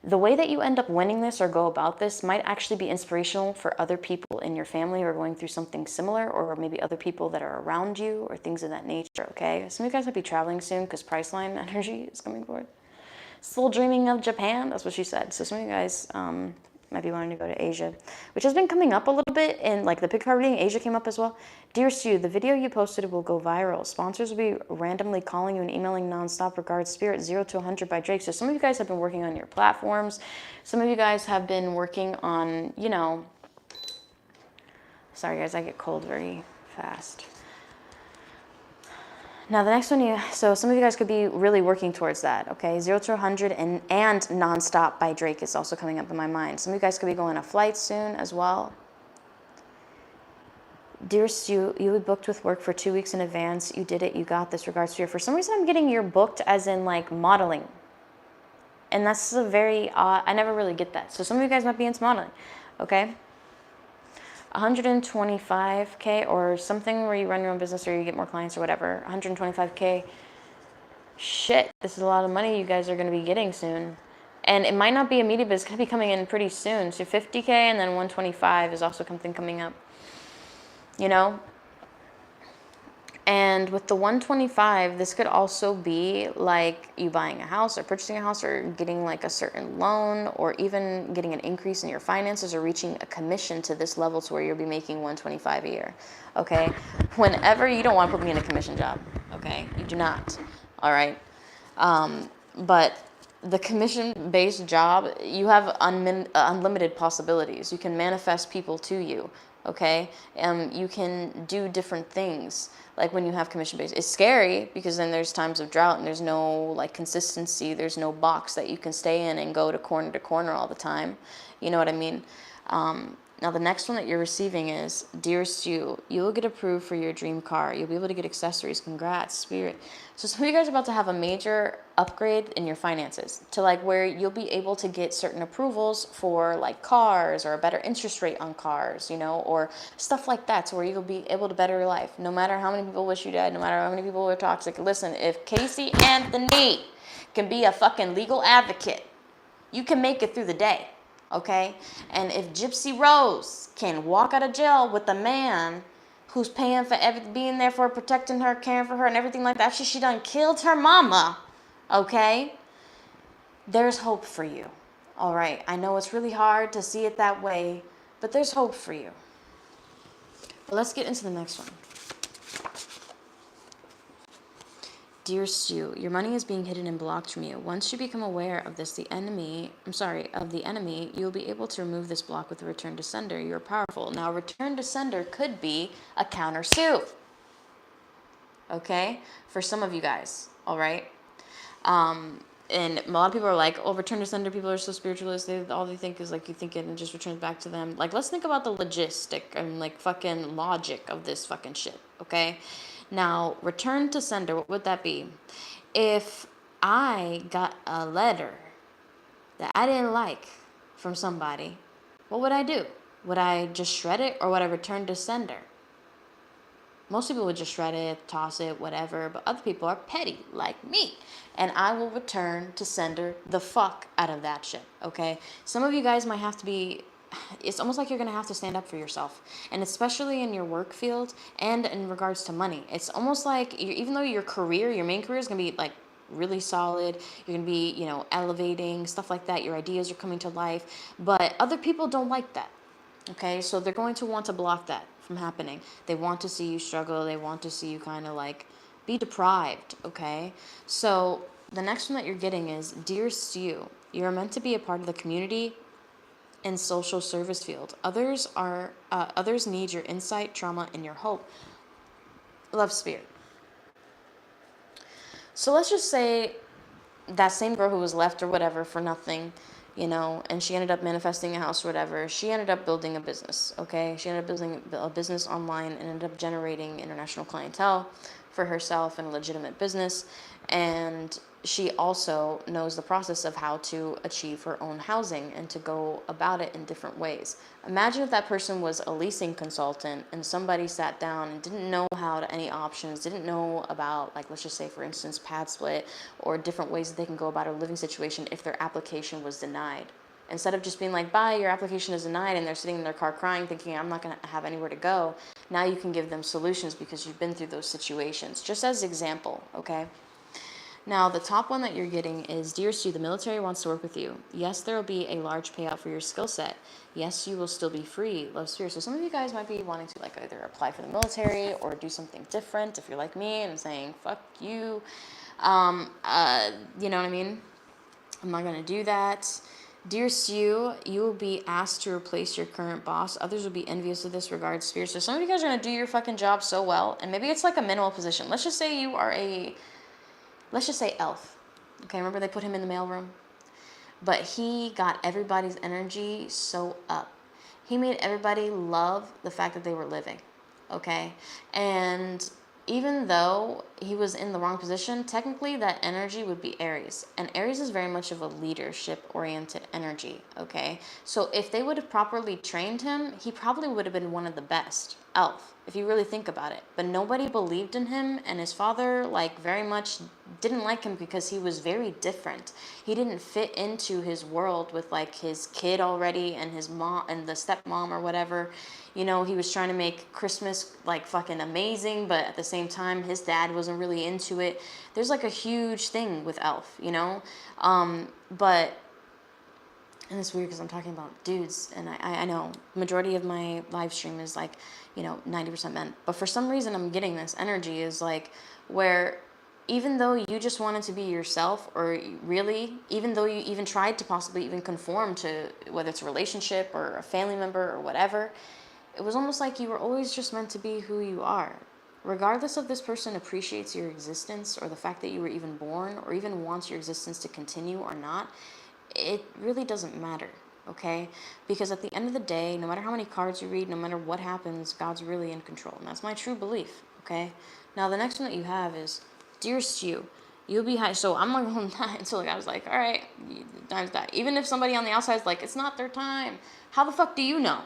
the way that you end up winning this or go about this might actually be inspirational for other people in your family who are going through something similar, or maybe other people that are around you or things of that nature, okay? Some of you guys might be traveling soon because Priceline energy is coming forward. Still dreaming of Japan, that's what she said. So some of you guys might be wanting to go to Asia, which has been coming up a little bit in like the pig card reading. Asia came up as well. Dear Stu, the video you posted will go viral. Sponsors will be randomly calling you and emailing nonstop. Regards, Spirit 0 to 100 by Drake. So some of you guys have been working on your platforms. Some of you guys have been working on, sorry guys, I get cold very fast. Now the next one, so some of you guys could be really working towards that, okay? 0 to 100 and Nonstop by Drake is also coming up in my mind. Some of you guys could be going on a flight soon as well. Dear Stu, you were booked with work for 2 weeks in advance. You did it, you got this. Regards to you. For some reason I'm getting you're booked as in like modeling. And that's a very odd, I never really get that. So some of you guys might be into modeling, okay? 125K or something where you run your own business or you get more clients or whatever. 125K. Shit, this is a lot of money you guys are going to be getting soon. And it might not be immediate, but it's going to be coming in pretty soon. So 50K and then 125 is also something coming up. And with the 125, this could also be like you buying a house or purchasing a house or getting like a certain loan or even getting an increase in your finances or reaching a commission to this level to where you'll be making 125 a year, okay? Whenever, you don't want to put me in a commission job, okay? You do not, all right? But the commission-based job, you have unlimited possibilities. You can manifest people to you, okay? You can do different things. Like when you have commission-based, it's scary because then there's times of drought and there's no like consistency. There's no box that you can stay in and go to corner all the time. You know what I mean? Now the next one that you're receiving is, Dear Stu, you will get approved for your dream car. You'll be able to get accessories. Congrats, Spirit. So some of you guys are about to have a major upgrade in your finances to like where you'll be able to get certain approvals for like cars or a better interest rate on cars, or stuff like that, to where you'll be able to better your life. No matter how many people wish you dead, no matter how many people are toxic. Listen, if Casey Anthony can be a fucking legal advocate, you can make it through the day. Okay? And if Gypsy Rose can walk out of jail with a man who's paying for being there for her, protecting her, caring for her, and everything like that, after she done killed her mama, okay? There's hope for you, all right? I know it's really hard to see it that way, but there's hope for you. But let's get into the next one. Dear Stu, your money is being hidden and blocked from you. Once you become aware of this, of the enemy, you'll be able to remove this block with a return to sender. You're powerful. Now, return to sender could be a countersuit. Okay? For some of you guys, all right? And a lot of people are like, oh, return to sender, people are so spiritualist. All they think is like you think it and it just returns back to them. Like, let's think about the logistic and like fucking logic of this fucking shit, okay? Now, return to sender, what would that be? If I got a letter that I didn't like from somebody, what would I do? Would I just shred it, or would I return to sender? Most people would just shred it, toss it, whatever, but other people are petty, like me. And I will return to sender the fuck out of that shit, okay? Some of you guys might have to be, it's almost like you're gonna have to stand up for yourself. And especially in your work field and in regards to money. It's almost like, even though your career, your main career is gonna be like really solid, you're gonna be, elevating, stuff like that, your ideas are coming to life, but other people don't like that. Okay, so they're going to want to block that from happening. They want to see you struggle. They want to see you kind of like be deprived. Okay, so the next one that you're getting is, dear Stu, you're meant to be a part of the community and social service field. Others need your insight, trauma, and your hope. Love, Spirit. So let's just say that same girl who was left or whatever for nothing, and she ended up manifesting a house or whatever, she ended up building a business, okay? She ended up building a business online and ended up generating international clientele for herself and a legitimate business. And she also knows the process of how to achieve her own housing and to go about it in different ways. Imagine if that person was a leasing consultant and somebody sat down and didn't know how to any options, didn't know about, like, let's just say, for instance, pad split or different ways that they can go about a living situation if their application was denied. Instead of just being like, bye, your application is denied, and they're sitting in their car crying thinking, I'm not going to have anywhere to go. Now you can give them solutions because you've been through those situations. Just as example, okay? Now, the top one that you're getting is, dear Stu, the military wants to work with you. Yes, there will be a large payout for your skill set. Yes, you will still be free. Love, Spirit. So some of you guys might be wanting to like either apply for the military or do something different if you're like me and saying, fuck you. You know what I mean? I'm not going to do that. Dear Stu, you will be asked to replace your current boss. Others will be envious of this regard, Spirit. So some of you guys are going to do your fucking job so well, and maybe it's like a minimal position. Let's just say you are let's just say elf. Okay, remember they put him in the mailroom? But he got everybody's energy so up. He made everybody love the fact that they were living. Okay? And even though he was in the wrong position, technically that energy would be Aries. And Aries is very much of a leadership-oriented energy, okay? So if they would have properly trained him, he probably would have been one of the best elf, if you really think about it. But nobody believed in him, and his father, like, very much didn't like him because he was very different. He didn't fit into his world with, like, his kid already and his mom and the stepmom or whatever. He was trying to make Christmas like fucking amazing, but at the same time, his dad wasn't really into it. There's like a huge thing with Elf, but, and it's weird because I'm talking about dudes, and I know majority of my live stream is like, 90% men. But for some reason, I'm getting this energy is like where even though you just wanted to be yourself, or really, even though you even tried to possibly even conform to whether it's a relationship or a family member or whatever, it was almost like you were always just meant to be who you are. Regardless if this person appreciates your existence or the fact that you were even born or even wants your existence to continue or not, it really doesn't matter, okay? Because at the end of the day, no matter how many cards you read, no matter what happens, God's really in control. And that's my true belief, okay? Now, the next one that you have is, dear Stu, you'll be high. So I'm not going to die until I was like, all right, time's die. Even if somebody on the outside is like, it's not their time. How the fuck do you know?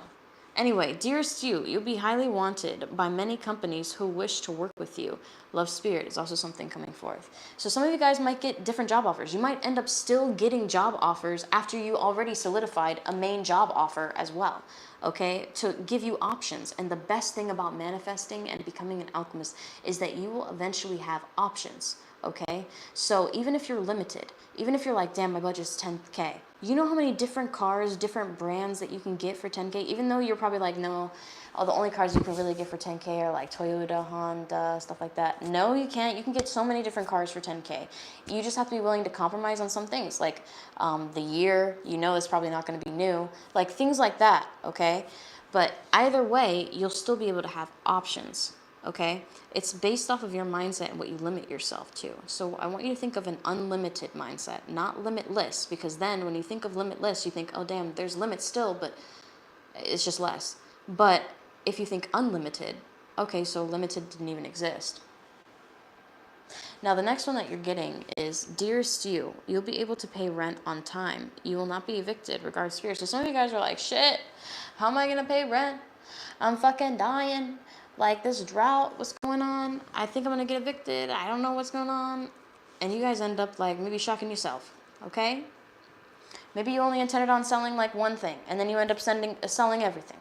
Anyway, dear Stu, you'll be highly wanted by many companies who wish to work with you. Love, Spirit is also something coming forth. So some of you guys might get different job offers. You might end up still getting job offers after you already solidified a main job offer as well, okay, to give you options. And the best thing about manifesting and becoming an alchemist is that you will eventually have options. Okay, so even if you're limited, even if you're like, damn, my budget's 10K, you know how many different cars, different brands that you can get for 10K, even though you're probably like, no, the only cars you can really get for 10K are like Toyota, Honda, stuff like that. No, you can't. You can get so many different cars for 10K. You just have to be willing to compromise on some things, like the year, it's probably not going to be new, like things like that, okay? But either way, you'll still be able to have options. Okay, it's based off of your mindset and what you limit yourself to. So I want you to think of an unlimited mindset, not limitless, because then when you think of limitless, you think, oh damn, there's limits still, but it's just less. But if you think unlimited, okay, so limited didn't even exist. Now, the next one that you're getting is, Dearest you, you'll be able to pay rent on time. You will not be evicted, regards Spirit. So some of you guys are like, shit, how am I going to pay rent? I'm fucking dying. Like, this drought, what's going on? I think I'm going to get evicted. I don't know what's going on. And you guys end up, like, maybe shocking yourself, okay? Maybe you only intended on selling, like, one thing, and then you end up selling everything,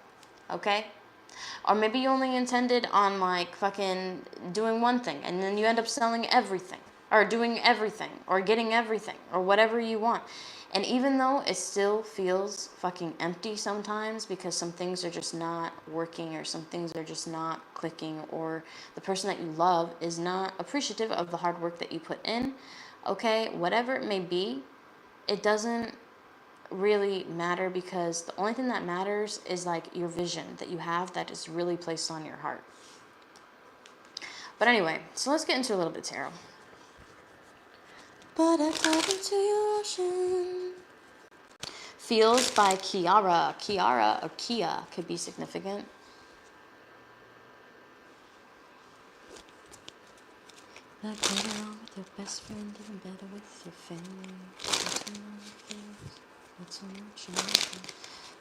okay? Or maybe you only intended on, like, fucking doing one thing, and then you end up selling everything, or doing everything, or getting everything, or whatever you want. And even though it still feels fucking empty sometimes because some things are just not working, or some things are just not clicking, or the person that you love is not appreciative of the hard work that you put in, okay, whatever it may be, it doesn't really matter, because the only thing that matters is like your vision that you have that is really placed on your heart. But anyway, so let's get into a little bit of tarot. But I fell into your ocean. Feels by Kiara. Kiara or Kia could be significant. Like getting on with your best friend, even better with your family.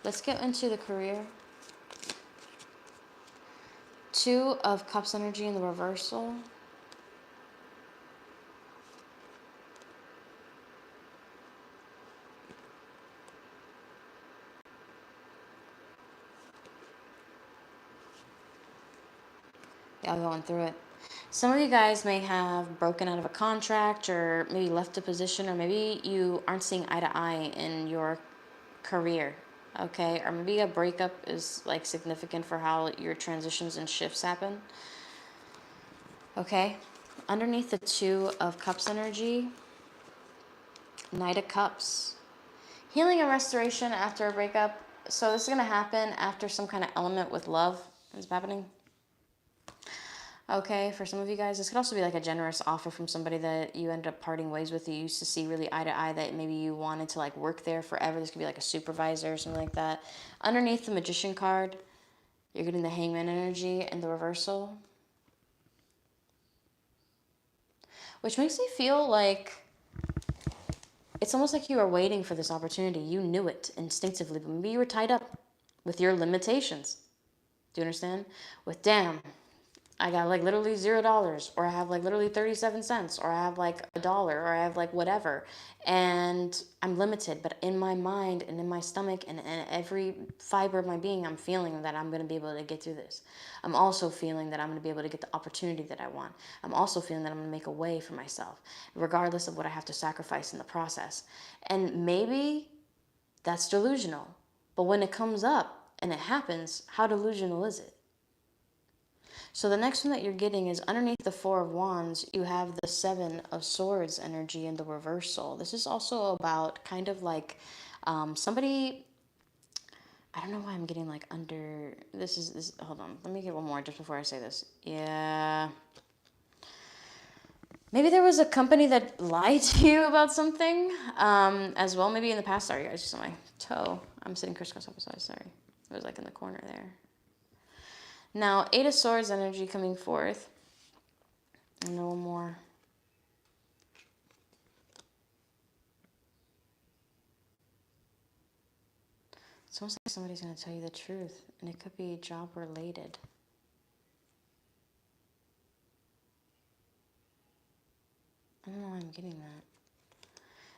Let's get into the career. 2 of Cups energy in the reversal. Yeah, going through it. Some of you guys may have broken out of a contract, or maybe left a position, or maybe you aren't seeing eye to eye in your career, okay? Or maybe a breakup is like significant for how your transitions and shifts happen, okay? Underneath the 2 of Cups energy, Knight of Cups. Healing and restoration after a breakup. So this is going to happen after some kind of element with love is happening. Okay, for some of you guys, this could also be like a generous offer from somebody that you ended up parting ways with. You used to see really eye to eye, that maybe you wanted to like work there forever. This could be like a supervisor or something like that. Underneath the Magician card, you're getting the Hangman energy and the reversal, which makes me feel like it's almost like you were waiting for this opportunity. You knew it instinctively, but maybe you were tied up with your limitations. Do you understand? With, damn, I got like literally $0, or I have like literally 37 cents, or I have like $1, or I have like whatever, and I'm limited. But in my mind and in my stomach and in every fiber of my being, I'm feeling that I'm going to be able to get through this. I'm also feeling that I'm going to be able to get the opportunity that I want. I'm also feeling that I'm going to make a way for myself, regardless of what I have to sacrifice in the process. And maybe that's delusional, but when it comes up and it happens, how delusional is it? So the next one that you're getting is underneath the 4 of Wands, you have the 7 of Swords energy in the reversal. This is also about kind of like somebody, I don't know why I'm getting like under, this, hold on, let me get one more just before I say this. Yeah. Maybe there was a company that lied to you about something as well, maybe in the past. Sorry guys, just on my toe. I'm sitting crisscross opposite, sorry. It was like in the corner there. Now, 8 of Swords energy coming forth. And no more. It's almost like somebody's going to tell you the truth, and it could be job related. I don't know why I'm getting that.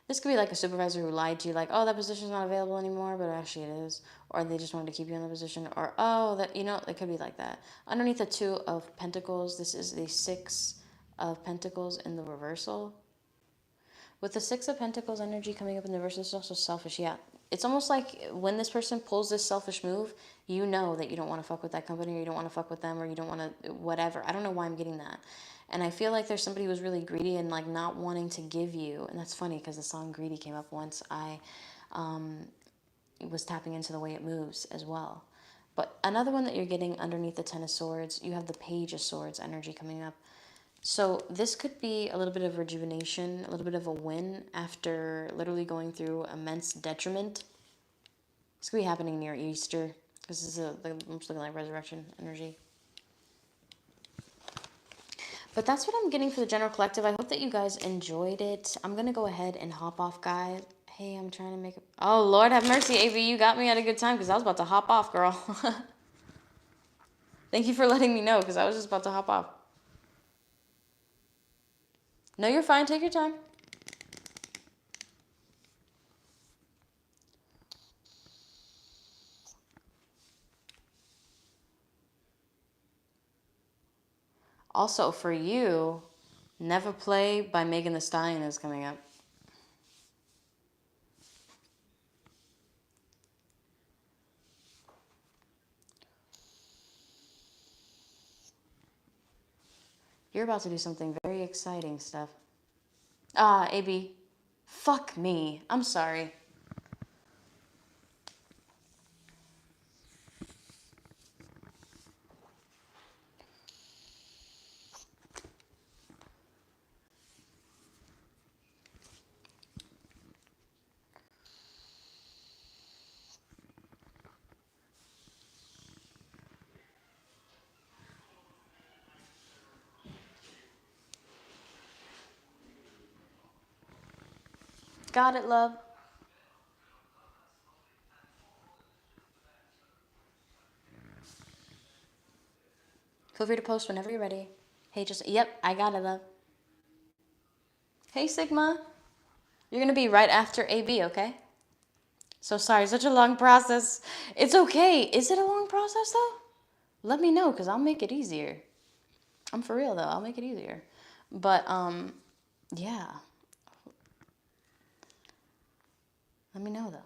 This could be like a supervisor who lied to you, like, oh, that position's not available anymore, but actually it is. Or they just wanted to keep you in the position. Or, oh, that, you know, it could be like that. Underneath the 2 of Pentacles, this is the 6 of Pentacles in the reversal. With the 6 of Pentacles energy coming up in the reversal, this is also selfish. Yeah, it's almost like when this person pulls this selfish move, you know that you don't want to fuck with that company, or you don't want to fuck with them, or you don't want to whatever. I don't know why I'm getting that. And I feel like there's somebody who's really greedy and like not wanting to give you. And that's funny because the song Greedy came up once I was tapping into the way it moves as well. But another one that you're getting underneath the 10 of Swords, you have the Page of Swords energy coming up. So this could be a little bit of rejuvenation, a little bit of a win after literally going through immense detriment. This could be happening near Easter, because this is I'm just looking like resurrection energy. But that's what I'm getting for the general collective. I hope that you guys enjoyed it. I'm going to go ahead and hop off, guys. Hey, I'm trying to make it. Oh, Lord have mercy, AB. You got me at a good time because I was about to hop off, girl. Thank you for letting me know because I was just about to hop off. No, you're fine. Take your time. Also, for you, Never Play by Megan Thee Stallion is coming up. You're about to do something very exciting, Steph. AB. Fuck me. I'm sorry. Got it, love. Feel free to post whenever you're ready. Hey, just, yep, I got it, love. Hey, Sigma. You're going to be right after AB, okay? So sorry, such a long process. It's okay. Is it a long process, though? Let me know, because I'll make it easier. I'm for real, though. I'll make it easier. But, yeah. Let me know, though.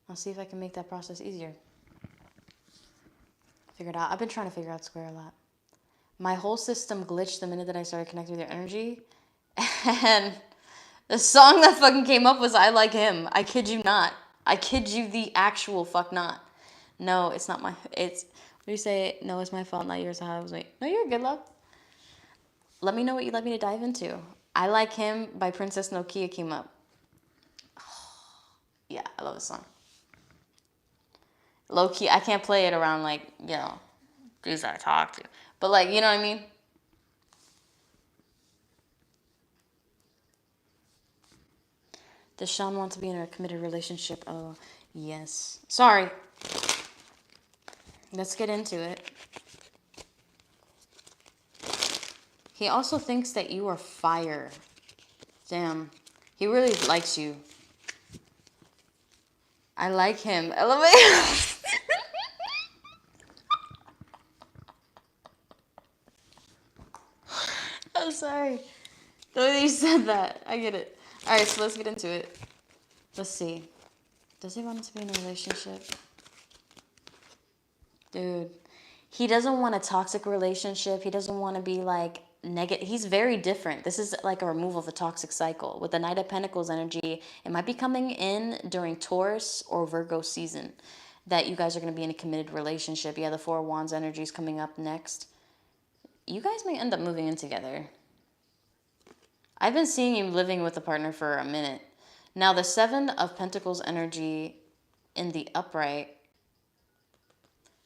I'll see if I can make that process easier. Figure it out. I've been trying to figure out Square a lot. My whole system glitched the minute that I started connecting with your energy. And the song that fucking came up was I Like Him. I kid you not. I kid you the actual fuck not. No, it's not my... It's... What do you say? No, it's my fault, not yours. How I was like, no, you're good, love. Let me know what you'd like me to dive into. I Like Him by Princess Nokia came up. Yeah, I love this song. Low key, I can't play it around, like, you know, dudes that I talk to. But, like, you know what I mean? Does Sean want to be in a committed relationship? Oh, yes. Sorry. Let's get into it. He also thinks that you are fire. Damn. He really likes you. I like him. Elevate. I'm sorry. The way that you said that. I get it. Alright, so let's get into it. Let's see. Does he want to be in a relationship? Dude. He doesn't want a toxic relationship. He doesn't want to be like negative. He's very different. This is like a removal of the toxic cycle. With the Knight of Pentacles energy, it might be coming in during Taurus or Virgo season that you guys are going to be in a committed relationship. Yeah, the Four of Wands energy is coming up next. You guys may end up moving in together. I've been seeing you living with a partner for a minute. Now, the Seven of Pentacles energy in the upright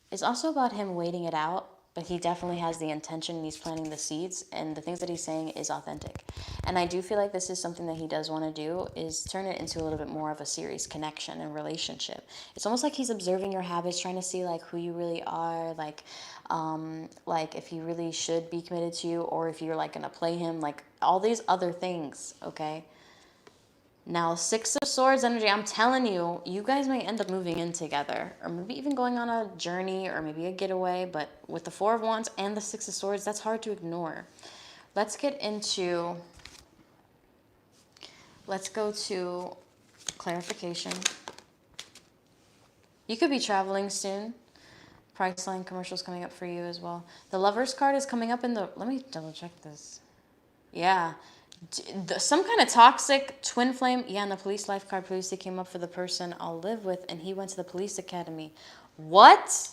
is also about him waiting it out, but he definitely has the intention and he's planting the seeds, and the things that he's saying is authentic. And I do feel like this is something that he does want to do, is turn it into a little bit more of a serious connection and relationship. It's almost like he's observing your habits, trying to see like who you really are, like if he really should be committed to you, or if you're like gonna play him, like all these other things, okay? Now, Six of Swords energy, I'm telling you, you guys may end up moving in together, or maybe even going on a journey, or maybe a getaway, but with the Four of Wands and the Six of Swords, that's hard to ignore. Let's go to clarification. You could be traveling soon. Priceline commercials coming up for you as well. The Lover's card is coming up in the, let me double check this. Yeah. Some kind of toxic twin flame. Yeah, and the police life card previously came up for the person I'll live with, and he went to the police academy. What?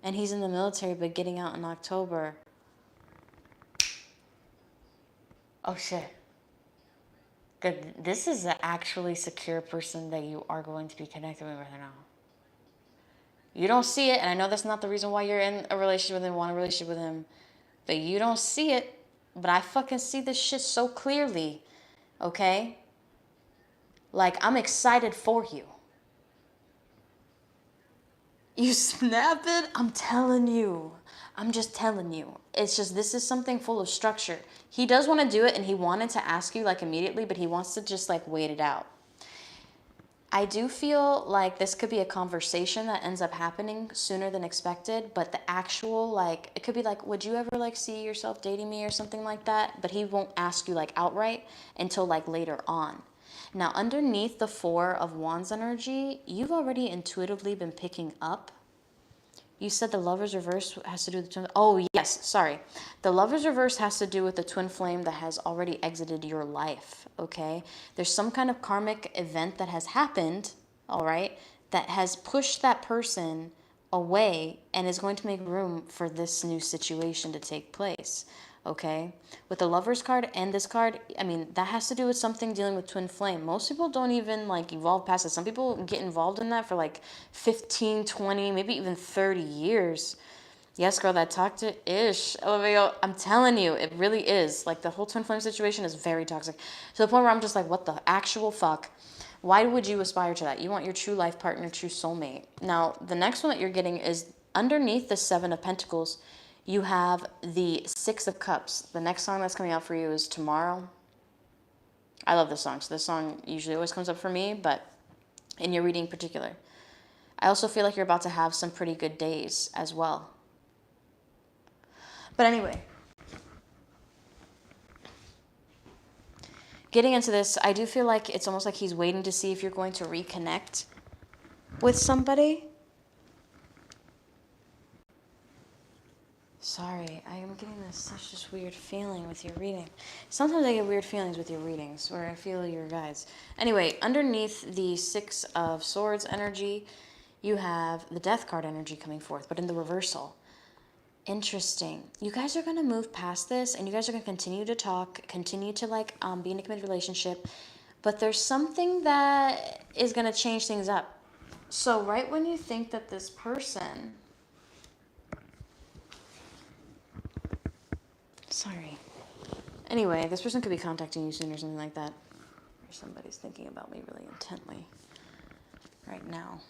And he's in the military, but getting out in October. Oh, shit. Good. This is an actually secure person that you are going to be connecting with right now. You don't see it, and I know that's not the reason why you're in a relationship with him, want a relationship with him, but you don't see it. But I fucking see this shit so clearly, okay? Like, I'm excited for you. You snap it? I'm telling you. I'm just telling you. It's just, this is something full of structure. He does want to do it, and he wanted to ask you, like, immediately, but he wants to just, like, wait it out. I do feel like this could be a conversation that ends up happening sooner than expected, but the actual, like, it could be like, would you ever, like, see yourself dating me or something like that? But he won't ask you, like, outright until, like, later on. Now, underneath the Four of Wands energy, you've already intuitively been picking up. You said the Lover's Reverse has to do with the twin. Oh, yes, sorry. The Lover's Reverse has to do with the twin flame that has already exited your life, okay? There's some kind of karmic event that has happened, all right, that has pushed that person away and is going to make room for this new situation to take place. Okay, with the Lover's card and this card, I mean, that has to do with something dealing with twin flame. Most people don't even like evolve past it. Some people get involved in that for like 15, 20, maybe even 30 years. Yes, girl, that toxic ish. LMAO, I'm telling you, it really is. Like, the whole twin flame situation is very toxic. To the point where I'm just like, what the actual fuck? Why would you aspire to that? You want your true life partner, true soulmate. Now, the next one that you're getting is underneath the Seven of Pentacles. You have the Six of Cups. The next song that's coming out for you is Tomorrow. I love this song. So this song usually always comes up for me, but in your reading in particular. I also feel like you're about to have some pretty good days as well. But anyway, getting into this, I do feel like it's almost like he's waiting to see if you're going to reconnect with somebody. Sorry, I am getting such this weird feeling with your reading. Sometimes I get weird feelings with your readings where I feel your guides. Anyway, underneath the Six of Swords energy, you have the Death card energy coming forth, but in the reversal. Interesting. You guys are going to move past this, and you guys are going to continue to talk, continue to like be in a committed relationship, but there's something that is going to change things up. So right when you think that this person... Sorry. Anyway, this person could be contacting you soon or something like that. Or somebody's thinking about me really intently right now.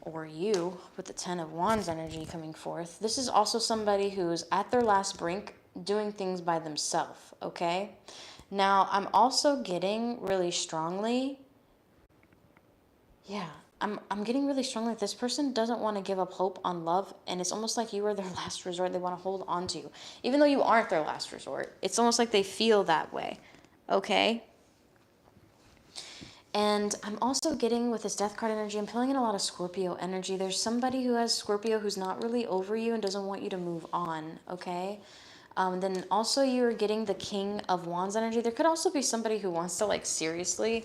Or you, with the Ten of Wands energy coming forth. This is also somebody who's at their last brink doing things by themselves, okay? Now, I'm also getting really strongly... Yeah, I'm getting really strongly that this person doesn't want to give up hope on love, and it's almost like you are their last resort. They want to hold on to you. Even though you aren't their last resort, it's almost like they feel that way, okay? And I'm also getting, with this Death card energy, I'm feeling in a lot of Scorpio energy. There's somebody who has Scorpio who's not really over you and doesn't want you to move on, okay? Then also you're getting the King of Wands energy. There could also be somebody who wants to, like, seriously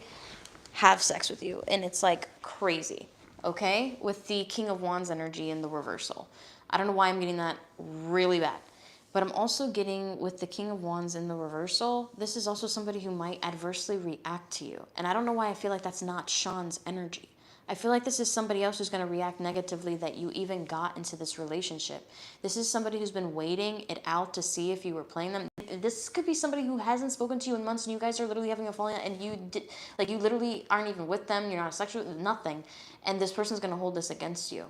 have sex with you, and it's like crazy, okay? With the King of Wands energy in the reversal. I don't know why I'm getting that really bad, but I'm also getting with the King of Wands in the reversal, this is also somebody who might adversely react to you. And I don't know why I feel like that's not Sean's energy. I feel like this is somebody else who's going to react negatively that you even got into this relationship. This is somebody who's been waiting it out to see if you were playing them. This could be somebody who hasn't spoken to you in months, and you guys are literally having a falling out, and you literally aren't even with them. You're not sexual, nothing. And this person's going to hold this against you.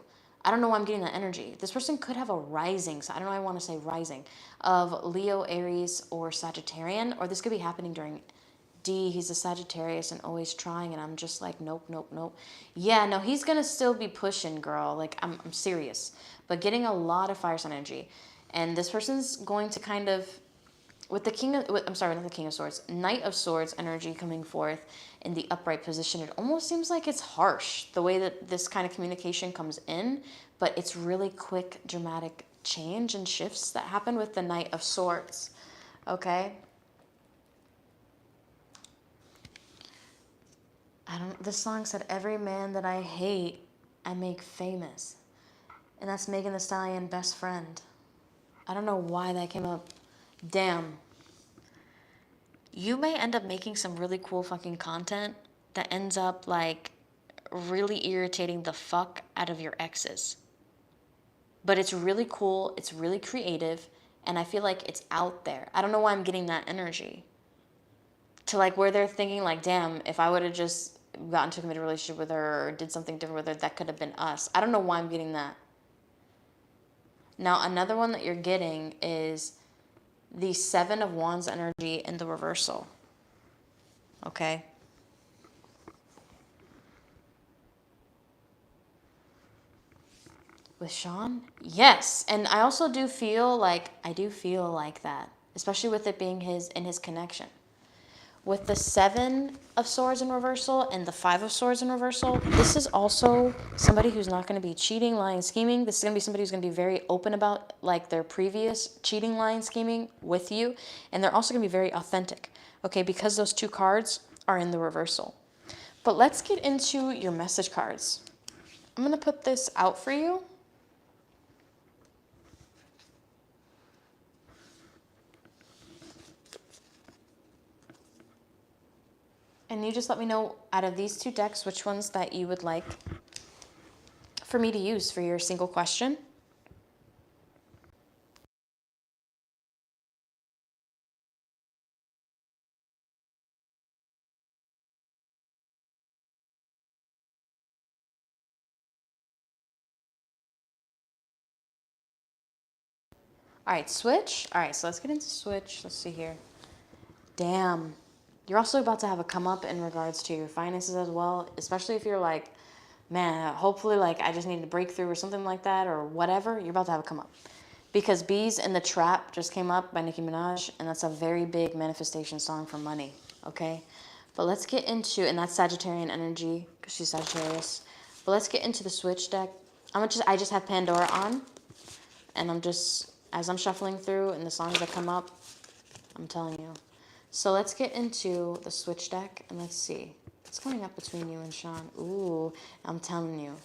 I don't know why I'm getting that energy. This person could have a rising, so I don't know why I want to say rising, of Leo, Aries, or Sagittarian, or this could be happening during D. He's a Sagittarius and always trying, and I'm just like, nope, nope, nope. Yeah, no, he's going to still be pushing, girl. Like, I'm serious. But getting a lot of fire sign energy. And this person's going to kind of, with the King of, I'm sorry, not the King of Swords, Knight of Swords energy coming forth in the upright position, it almost seems like it's harsh, the way that this kind of communication comes in, but it's really quick, dramatic change and shifts that happen with the Knight of Swords, okay? This song said, every man that I hate, I make famous. And that's Megan Thee Stallion, Best Friend. I don't know why that came up. Damn. You may end up making some really cool fucking content that ends up, like, really irritating the fuck out of your exes. But it's really cool, it's really creative, and I feel like it's out there. I don't know why I'm getting that energy. To like where they're thinking like, damn, if I would have just gotten into a committed relationship with her or did something different with her, that could have been us. I don't know why I'm getting that. Now, another one that you're getting is the Seven of Wands energy in the reversal. Okay? With Sean? Yes. And I also do feel like that, especially with it being his connection. With the Seven of Swords in reversal and the Five of Swords in reversal, this is also somebody who's not going to be cheating, lying, scheming. This is going to be somebody who's going to be very open about like their previous cheating, lying, scheming with you. And they're also going to be very authentic, okay, because those two cards are in the reversal. But let's get into your message cards. I'm going to put this out for you. And you just let me know out of these two decks, which ones that you would like for me to use for your single question. All right, switch. All right, so let's get into switch. Let's see here. Damn. You're also about to have a come up in regards to your finances as well, especially if you're like, man, hopefully like I just need a breakthrough or something like that or whatever. You're about to have a come up. Because Bees in the Trap just came up by Nicki Minaj, and that's a very big manifestation song for money, okay? But let's get into, and that's Sagittarian energy because she's Sagittarius. But let's get into the switch deck. I just have Pandora on, and I'm just, as I'm shuffling through and the songs that come up, I'm telling you. So let's get into the switch deck, and let's see. What's coming up between you and Sean? Ooh, I'm telling you.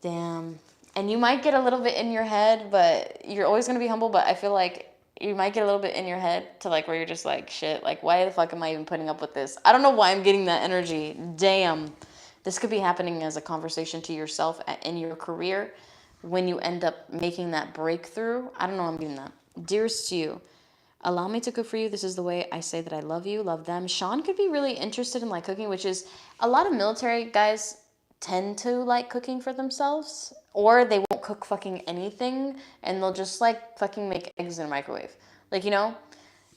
Damn. And you might get a little bit in your head, but you're always going to be humble, but I feel like you might get a little bit in your head to like where you're just like, shit, like why the fuck am I even putting up with this? I don't know why I'm getting that energy. Damn. This could be happening as a conversation to yourself in your career when you end up making that breakthrough. I don't know, I'm getting that. Dearest you, allow me to cook for you. This is the way I say that I love you, love them. Sean could be really interested in like cooking, which is a lot of military guys tend to like cooking for themselves, or they won't cook fucking anything and they'll just like fucking make eggs in a microwave. Like, you know,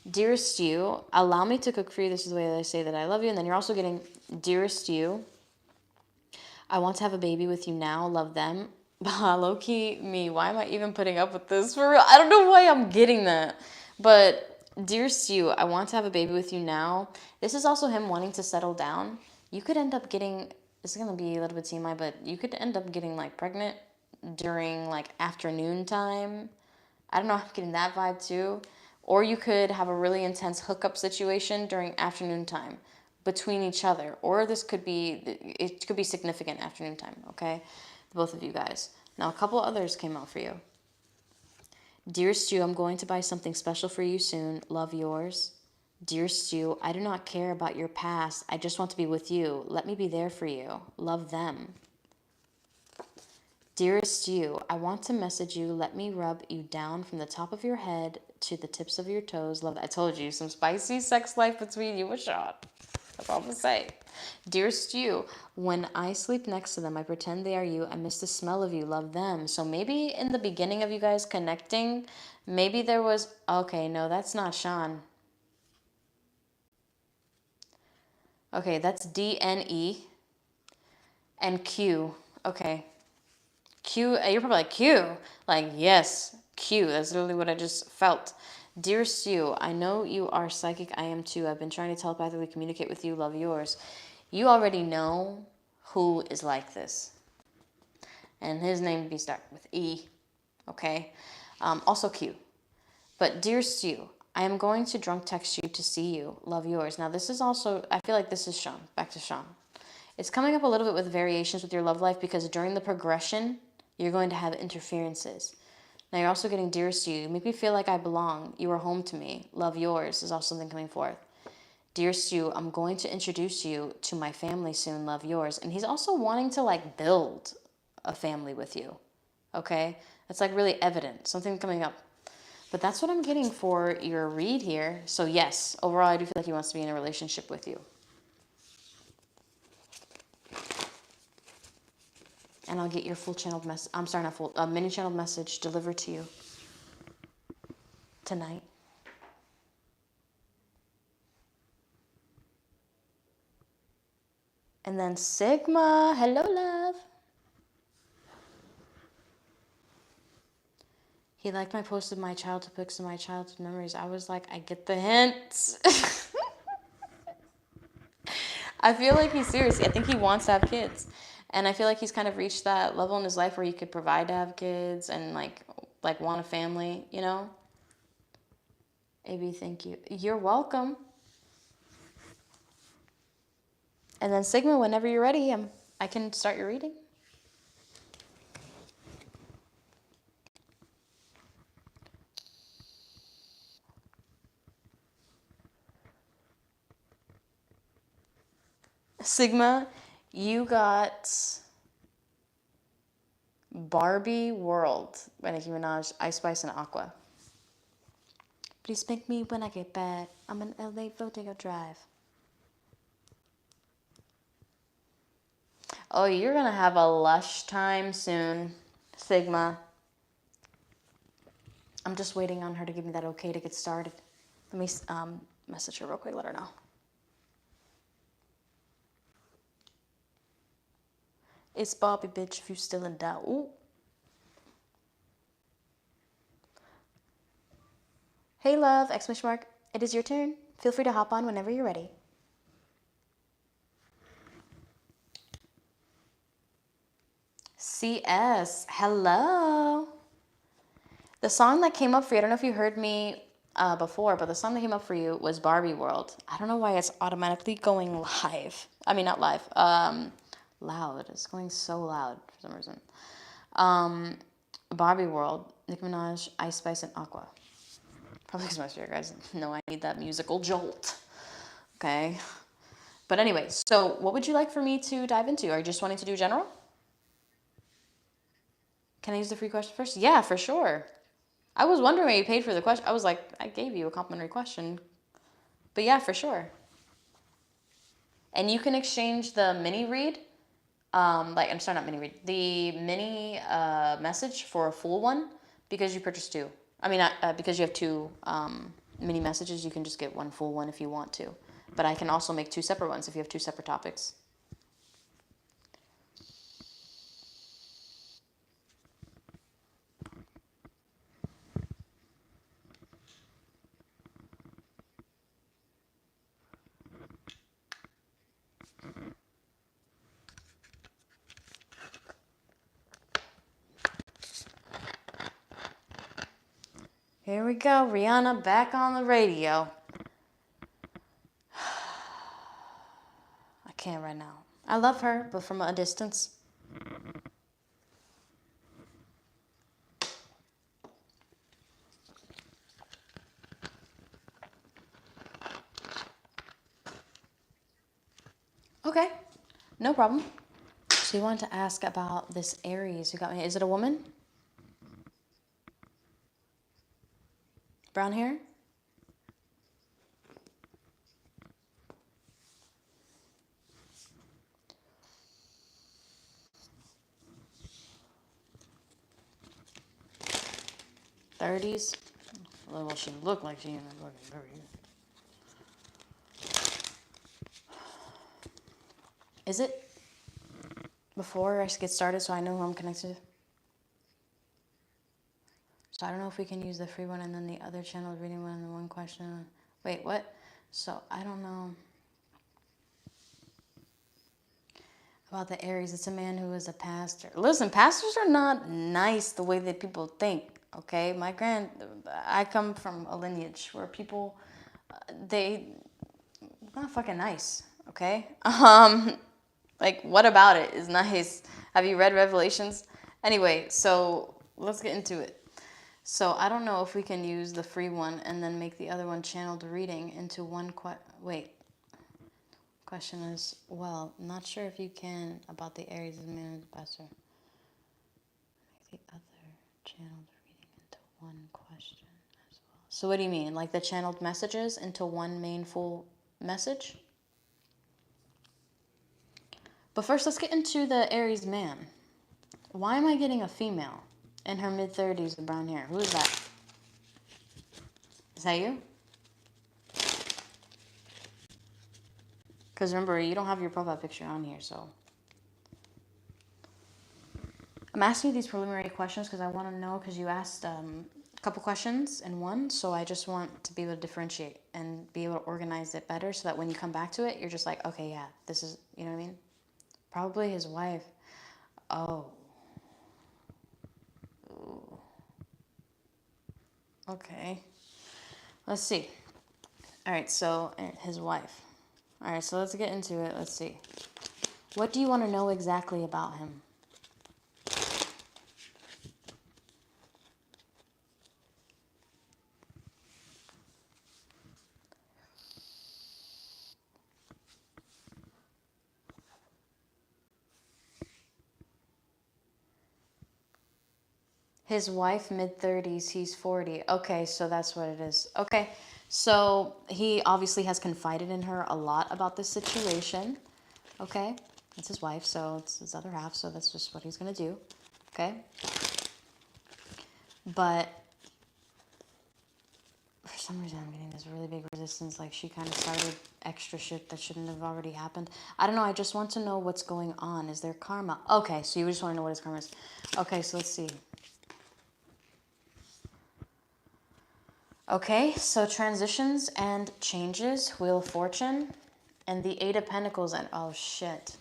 dearest you, allow me to cook for you. This is the way that I say that I love you. And then you're also getting, dearest you, I want to have a baby with you now, love them. Low-key me, why am I even putting up with this for real? I don't know why I'm getting that. But dearest you, I want to have a baby with you now. This is also him wanting to settle down. You could end up getting, this is going to be a little bit TMI, but you could end up getting like pregnant during like afternoon time. I don't know, I'm getting that vibe too. Or you could have a really intense hookup situation during afternoon time between each other. Or this could be, it could be significant afternoon time, okay? Both of you guys. Now, a couple others came out for you. Dearest you, I'm going to buy something special for you soon. Love, yours. Dearest you, I do not care about your past. I just want to be with you. Let me be there for you. Love, them. Dearest you, I want to message you. Let me rub you down from the top of your head to the tips of your toes. Love, I told you, some spicy sex life between you and Sean. That's all I'm gonna say. Dearest you, when I sleep next to them, I pretend they are you. I miss the smell of you. Love, them. So maybe in the beginning of you guys connecting, maybe there was, okay, no, that's not Sean. Okay, that's DNE and Q. Okay. Q, you're probably like, Q. Like, yes, Q. That's literally what I just felt. Dearest you, I know you are psychic. I am too. I've been trying to telepathically communicate with you. Love, yours. You already know who is like this. And his name be start with E. Okay? Also Q. But dearest you, I am going to drunk text you to see you. Love, yours. Now this is also, I feel like this is Sean. Back to Sean. It's coming up a little bit with variations with your love life because during the progression, you're going to have interferences. Now you're also getting dearest you. Make me feel like I belong. You are home to me. Love, yours is also something coming forth. Dear Stu, I'm going to introduce you to my family soon, love yours. And he's also wanting to like build a family with you. Okay? It's like really evident. Something coming up. But that's what I'm getting for your read here. So yes, overall I do feel like he wants to be in a relationship with you. And I'll get your full channeled message. I'm sorry, not full, mini channeled message delivered to you tonight. And then Sigma, hello love. He liked my post of my childhood pics and my childhood memories. I was like, I get the hints. I feel like he's serious. I think he wants to have kids. And I feel like he's kind of reached that level in his life where he could provide to have kids and like want a family, you know? AB, thank you. You're welcome. And then Sigma, whenever you're ready, I can start your reading. Sigma, you got Barbie World by Nicki Minaj, Ice Spice, and Aqua. Please make me when I get back. I'm in LA Rodeo Drive. Oh, you're going to have a lush time soon, Sigma. I'm just waiting on her to give me that okay to get started. Let me message her real quick, let her know. It's Bobby, bitch, if you still in doubt. Ooh. Hey, love, exclamation mark. It is your turn. Feel free to hop on whenever you're ready. CS, hello. The song that came up for you, I don't know if you heard me before, but the song that came up for you was Barbie World. I don't know why it's automatically going live. I mean, not live. Loud. It's going so loud for some reason. Barbie World, Nicki Minaj, Ice Spice, and Aqua. Probably because most of you guys know I need that musical jolt. Okay. But anyway, so what would you like for me to dive into? Are you just wanting to do general? Can I use the free question first? Yeah, for sure. I was wondering why you paid for the question. I was like, I gave you a complimentary question. But yeah, for sure. And you can exchange the mini read, I'm sorry, not mini read, the mini message for a full one because you purchased two. I mean, because you have two mini messages, you can just get one full one if you want to. But I can also make two separate ones if you have two separate topics. Here we go, Rihanna back on the radio. I can't right now. I love her, but from a distance. Okay, no problem. So you wanted to ask about this Aries who got me. Is it a woman? Brown hair? '30s? Well, she looked like she in her fucking 30s. Is it? Before I get started so I know who I'm connected to? So I don't know if we can use the free one and then the other channel reading one and the one question. Wait, what? So I don't know about the Aries. It's a man who is a pastor. Listen, pastors are not nice the way that people think, okay? I come from a lineage where people, they not fucking nice, okay? Like, what about it is nice? Have you read Revelations? Anyway, so let's get into it. So I don't know if we can use the free one and then make the other one channeled reading into one wait. Question is, well, not sure if you can about the Aries moon, Pastor. The other channeled reading into one question as well. So what do you mean? Like the channeled messages into one main full message? But first, let's get into the Aries man. Why am I getting a female in her mid-30s with brown hair? Who is that? Is that you? Because remember, you don't have your profile picture on here, so. I'm asking you these preliminary questions because I want to know, because you asked a couple questions in one, so I just want to be able to differentiate and be able to organize it better so that when you come back to it, you're just like, okay, yeah, this is, you know what I mean? Probably his wife. Oh. Ooh. Okay. Let's see. All right, so his wife. All right, so let's get into it. Let's see. What do you want to know exactly about him? His wife, mid-30s, he's 40. Okay, so that's what it is. Okay, so he obviously has confided in her a lot about this situation. Okay, it's his wife, so it's his other half, so that's just what he's going to do. Okay? But for some reason, I'm getting this really big resistance, like she kind of started extra shit that shouldn't have already happened. I don't know, I just want to know what's going on. Is there karma? Okay, so you just want to know what his karma is. Okay, so let's see. Okay, so transitions and changes, Wheel of Fortune, and the Eight of Pentacles, and oh shit.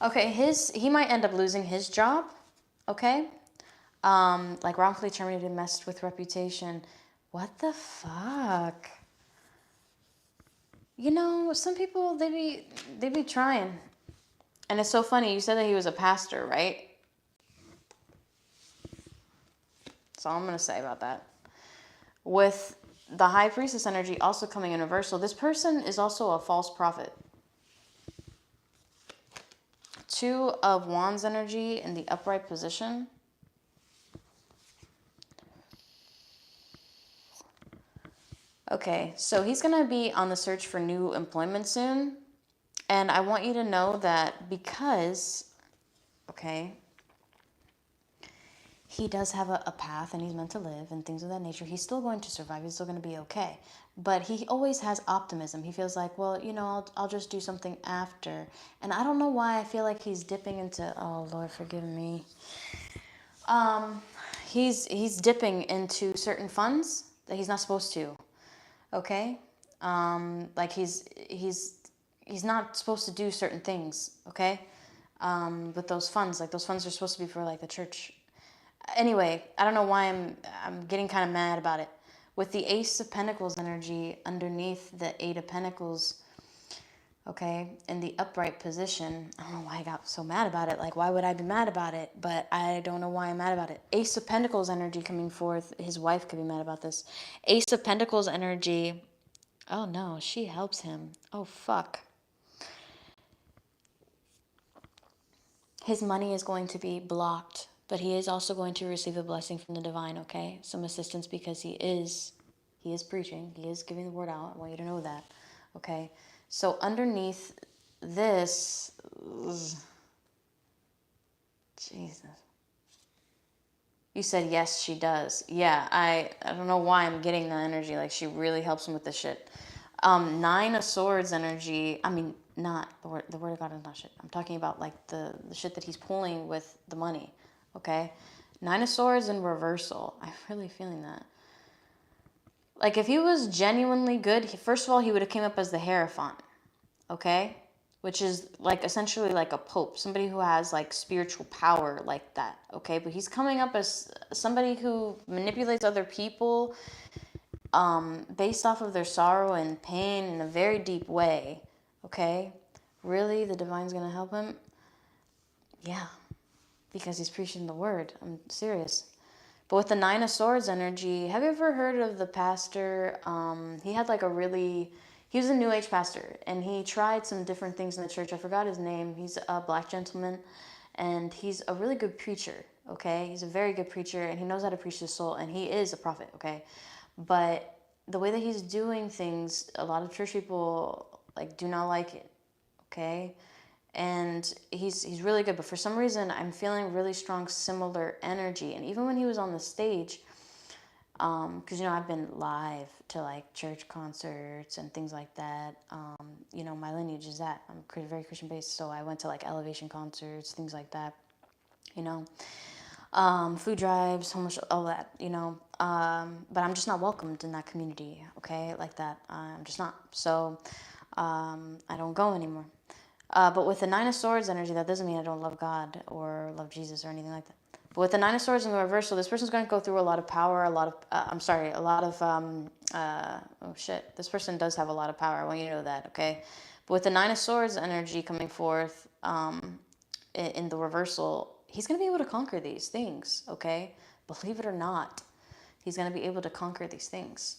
Okay, he might end up losing his job, okay? Like wrongfully terminated, messed with reputation. What the fuck? You know, some people, they be trying. And it's so funny, you said that he was a pastor, right? That's all I'm gonna say about that. With the High Priestess energy also coming in reversal, this person is also a false prophet. Two of Wands energy in the upright position. Okay, so he's going to be on the search for new employment soon. And I want you to know that because, okay, he does have a path and he's meant to live and things of that nature, he's still going to survive. He's still going to be okay. But he always has optimism. He feels like, well, you know, I'll just do something after. And I don't know why I feel like he's dipping into, oh, Lord, forgive me. He's dipping into certain funds that he's not supposed to. Okay? Like he's not supposed to do certain things, okay? With those funds. Like those funds are supposed to be for like the church. Anyway, I don't know why I'm getting kind of mad about it. With the Ace of Pentacles energy underneath the Eight of Pentacles, okay, in the upright position. I don't know why I got so mad about it. Like, why would I be mad about it? But I don't know why I'm mad about it. Ace of Pentacles energy coming forth. His wife could be mad about this. Ace of Pentacles energy. Oh, no, she helps him. Oh, fuck. His money is going to be blocked, but he is also going to receive a blessing from the divine, okay? Some assistance because he is preaching. He is giving the word out. I want you to know that, okay? So underneath this, Jesus. You said yes, she does. Yeah, I don't know why I'm getting that energy. Like she really helps him with this shit. Nine of Swords energy. I mean, not the word of God is not shit. I'm talking about like the shit that he's pulling with the money. Okay, Nine of Swords in reversal. I'm really feeling that. Like if he was genuinely good, first of all, he would have came up as the Hierophant. Okay, which is like essentially like a pope, somebody who has like spiritual power like that. Okay, but he's coming up as somebody who manipulates other people based off of their sorrow and pain in a very deep way. Okay, really, the divine's gonna help him? Yeah, because he's preaching the word. I'm serious. But with the Nine of Swords energy, have you ever heard of the pastor? He had like a really he was a New Age pastor, and he tried some different things in the church. I forgot his name. He's a black gentleman, and he's a really good preacher, okay? He's a very good preacher, and he knows how to preach the soul, and he is a prophet, okay? But the way that he's doing things, a lot of church people, like, do not like it, okay? And he's really good, but for some reason, I'm feeling really strong, similar energy. And even when he was on the stage, because I've been live to like church concerts and things like that. My lineage is that I'm very Christian based, so I went to like Elevation concerts, things like that. Food drives, homeless, all that. But I'm just not welcomed in that community. Okay, like that. I'm just not. So I don't go anymore. But with the Nine of Swords energy, that doesn't mean I don't love God or love Jesus or anything like that. But with the Nine of Swords in the reversal, this person's going to go through a lot of power, this person does have a lot of power. I want you to know that, okay? But with the Nine of Swords energy coming forth in the reversal, he's going to be able to conquer these things, okay? Believe it or not, he's going to be able to conquer these things.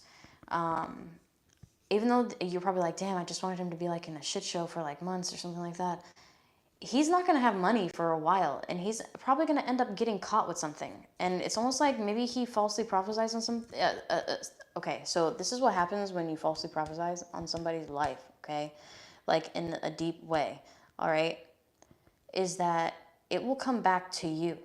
Even though you're probably like, damn, I just wanted him to be like in a shit show for like months or something like that. He's not going to have money for a while, and he's probably going to end up getting caught with something. And it's almost like maybe he falsely prophesies on some. Okay, so this is what happens when you falsely prophesize on somebody's life, okay? Like in a deep way, all right? Is that it will come back to you.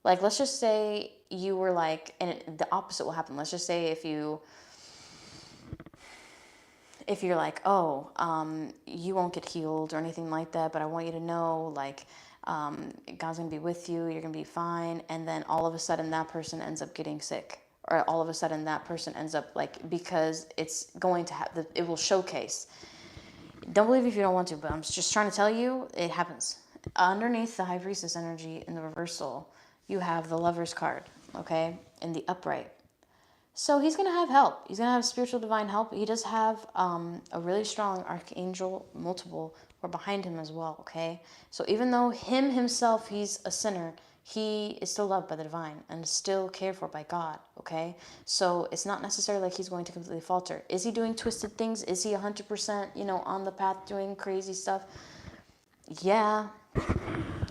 Like, let's just say you were like, and the opposite will happen. Let's just say if you're like, you won't get healed or anything like that, but I want you to know, like, God's going to be with you, you're going to be fine, and then all of a sudden that person ends up getting sick, or all of a sudden that person ends up, like, because it's going to have, it will showcase. Don't believe if you don't want to, but I'm just trying to tell you, it happens. Underneath the High Priestess energy in the reversal, you have the Lover's card, okay, in the upright. So he's going to have help. He's going to have spiritual divine help. He does have a really strong archangel, multiple, or behind him as well, okay? So even though himself, he's a sinner, he is still loved by the divine and still cared for by God, okay? So it's not necessarily like he's going to completely falter. Is he doing twisted things? Is he 100%, on the path doing crazy stuff? Yeah.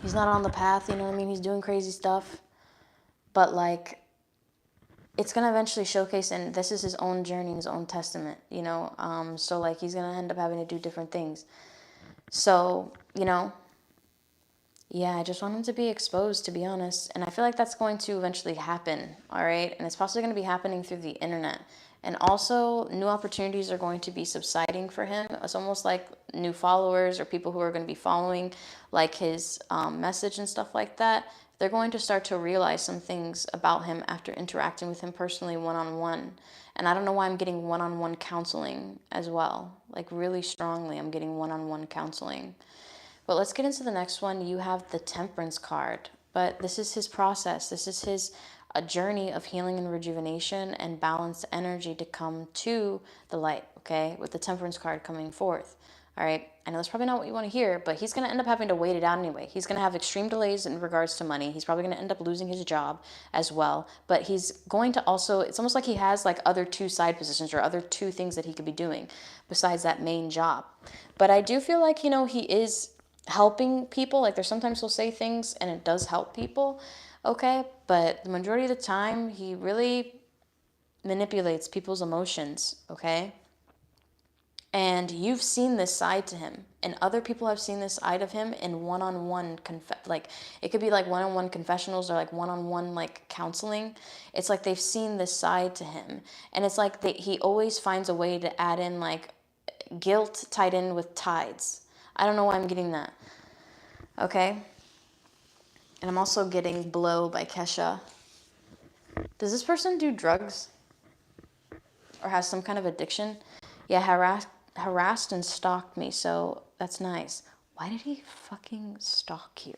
He's not on the path, you know what I mean? He's doing crazy stuff. But, like, it's going to eventually showcase, and this is his own journey, his own testament, so like he's going to end up having to do different things. So, yeah, I just want him to be exposed, to be honest. And I feel like that's going to eventually happen, all right? And it's possibly going to be happening through the internet. And also, new opportunities are going to be subsiding for him. It's almost like new followers or people who are going to be following like his message and stuff like that. They're going to start to realize some things about him after interacting with him personally one-on-one. And I don't know why I'm getting one-on-one counseling as well. Like, really strongly, I'm getting one-on-one counseling. But let's get into the next one. You have the Temperance card. But this is his process. This is his a journey of healing and rejuvenation and balanced energy to come to the light, okay? With the Temperance card coming forth. All right, I know that's probably not what you want to hear, but he's going to end up having to wait it out anyway. He's going to have extreme delays in regards to money. He's probably going to end up losing his job as well. But he's going to also, it's almost like he has like other two side positions or other two things that he could be doing besides that main job. But I do feel like, he is helping people. Like, there's sometimes he'll say things and it does help people, okay? But the majority of the time, he really manipulates people's emotions, okay? And you've seen this side to him, and other people have seen this side of him in one-on-one like it could be like one-on-one confessionals or like one-on-one like counseling. It's like they've seen this side to him, and it's like he always finds a way to add in like guilt tied in with tides. I don't know why I'm getting that. Okay, and I'm also getting Blow by Kesha. Does this person do drugs or has some kind of addiction? Yeah, harassed and stalked me, so that's nice. Why did he fucking stalk you?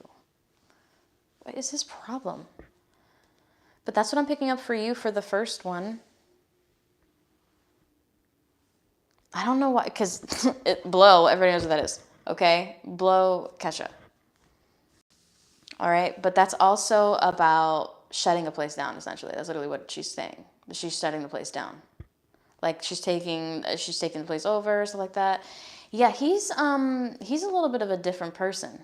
What is his problem? But that's what I'm picking up for you for the first one. I don't know why, because Blow, everybody knows what that is, okay? Blow, Kesha. All right, but that's also about shutting a place down, essentially. That's literally what she's saying. She's shutting the place down. Like she's taking the place over, stuff like that. Yeah, he's a little bit of a different person.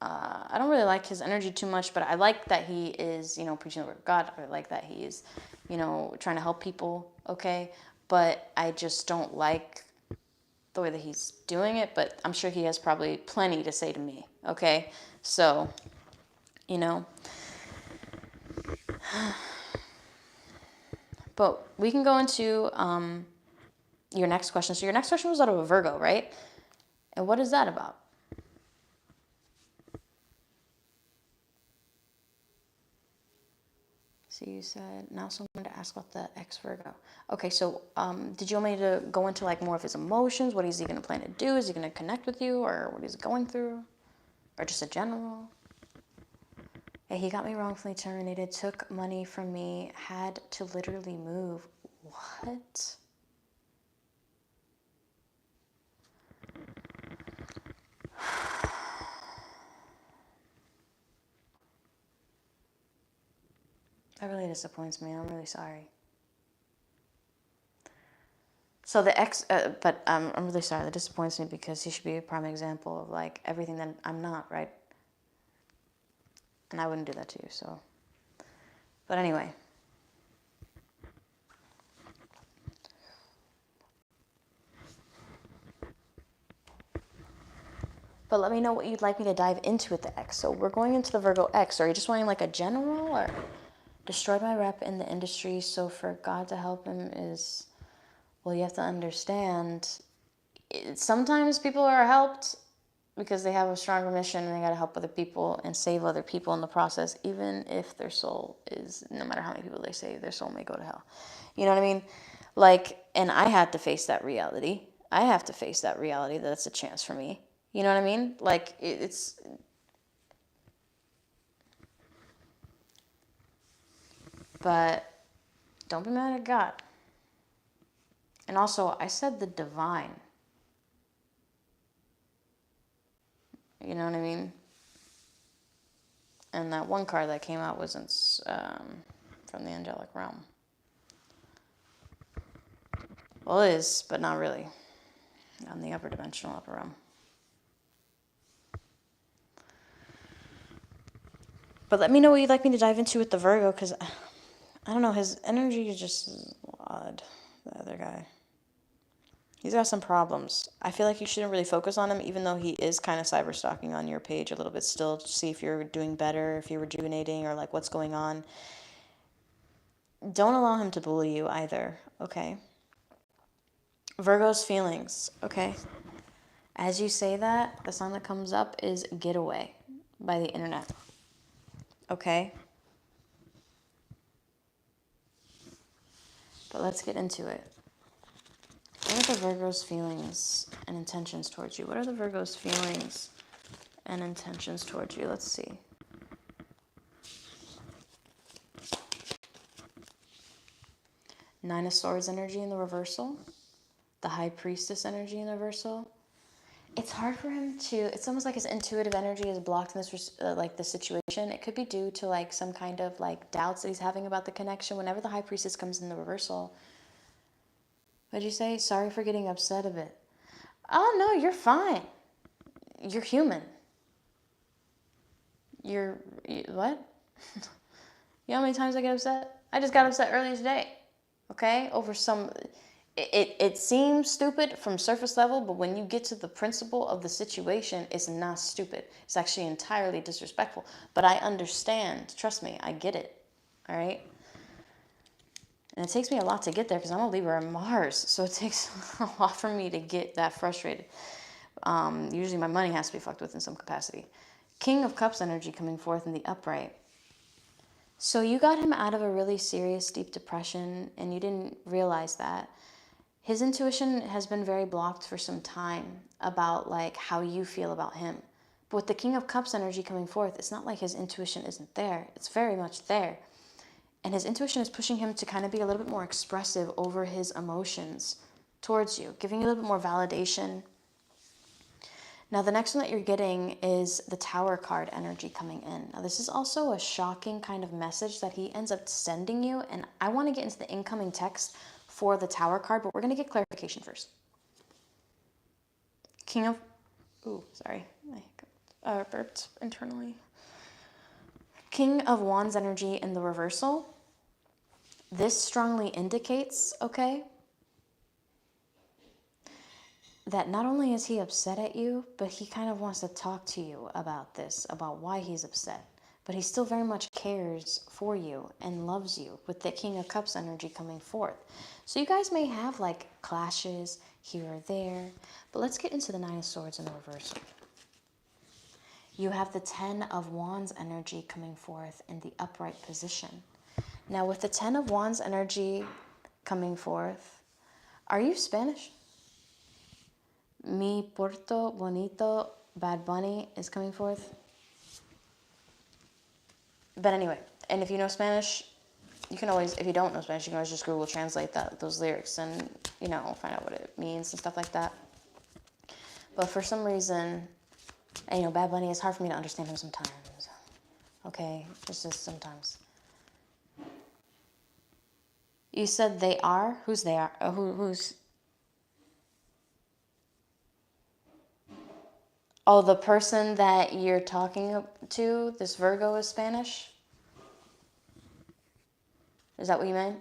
I don't really like his energy too much, but I like that he is, preaching the word of God. I like that he is, trying to help people, okay? But I just don't like the way that he's doing it, but I'm sure he has probably plenty to say to me, okay? So, but we can go into your next question. So your next question was out of a Virgo, right? And what is that about? So you said, now someone to ask about the ex-Virgo. Okay, so did you want me to go into like more of his emotions? What is he going to plan to do? Is he going to connect with you, or what he's going through? Or just a general? Hey, he got me wrongfully terminated, took money from me, had to literally move. What? That really disappoints me. I'm really sorry. So the ex, but I'm really sorry. That disappoints me because he should be a prime example of like everything that I'm not, right? And I wouldn't do that to you, so. But anyway. But let me know what you'd like me to dive into with the X. So we're going into the Virgo X. Are you just wanting like a general, or destroyed my rep in the industry, so for God to help him is, well, you have to understand, sometimes people are helped because they have a stronger mission and they got to help other people and save other people in the process, even if their soul is, no matter how many people they save, their soul may go to hell. You know what I mean? Like, and I had to face that reality. I have to face that reality that it's a chance for me. You know what I mean? Like, it's... But don't be mad at God. And also, I said the divine. You know what I mean? And that one card that came out wasn't from the angelic realm. Well, it is, but not really. On the upper dimensional upper realm. But let me know what you'd like me to dive into with the Virgo, because, I don't know, his energy is just odd, the other guy. He's got some problems. I feel like you shouldn't really focus on him, even though he is kind of cyber stalking on your page a little bit still, to see if you're doing better, if you're rejuvenating, or like what's going on. Don't allow him to bully you either, okay? Virgo's feelings, okay? As you say that, the song that comes up is Getaway by the Internet, okay? But let's get into it. What are the Virgo's feelings and intentions towards you? What are the Virgo's feelings and intentions towards you? Let's see. Nine of Swords energy in the reversal. The High Priestess energy in the reversal. It's hard for him to, it's almost like his intuitive energy is blocked in this, like the situation. It could be due to like some kind of like doubts that he's having about the connection. Whenever the High Priestess comes in the reversal, what'd you say? Sorry for getting upset a bit. Oh, no, you're fine. You're human. What? You know how many times I get upset? I just got upset earlier today, okay? Over some, it seems stupid from surface level, but when you get to the principle of the situation, it's not stupid. It's actually entirely disrespectful. But I understand. Trust me, I get it, all right? And it takes me a lot to get there because I'm a Libra and Mars, so it takes a lot for me to get that frustrated. Usually my money has to be fucked with in some capacity. King of Cups energy coming forth in the upright. So you got him out of a really serious, deep depression, and you didn't realize that. His intuition has been very blocked for some time about like how you feel about him. But with the King of Cups energy coming forth, it's not like his intuition isn't there. It's very much there. And his intuition is pushing him to kind of be a little bit more expressive over his emotions towards you, giving you a little bit more validation. Now, the next one that you're getting is the Tower card energy coming in. Now, this is also a shocking kind of message that he ends up sending you, and I want to get into the incoming text for the Tower card, but we're going to get clarification first. King of... Ooh, sorry. I burped internally. King of Wands energy in the reversal. This strongly indicates, okay, that not only is he upset at you, but he kind of wants to talk to you about this, about why he's upset. But he still very much cares for you and loves you with the King of Cups energy coming forth. So you guys may have like clashes here or there, but let's get into the Nine of Swords in the reversal. You have the Ten of Wands energy coming forth in the upright position. Now with the Ten of Wands energy coming forth, are you Spanish? Mi Porto Bonito Bad Bunny is coming forth. But anyway, and if you know Spanish, you can always, if you don't know Spanish, you can always just Google translate those lyrics and, you know, find out what it means and stuff like that. But for some reason, and, you know, Bad Bunny, it's hard for me to understand him sometimes. Okay, it's just sometimes. You said they are? Who's they are? Who's? Oh, the person that you're talking to, this Virgo, is Spanish? Is that what you meant?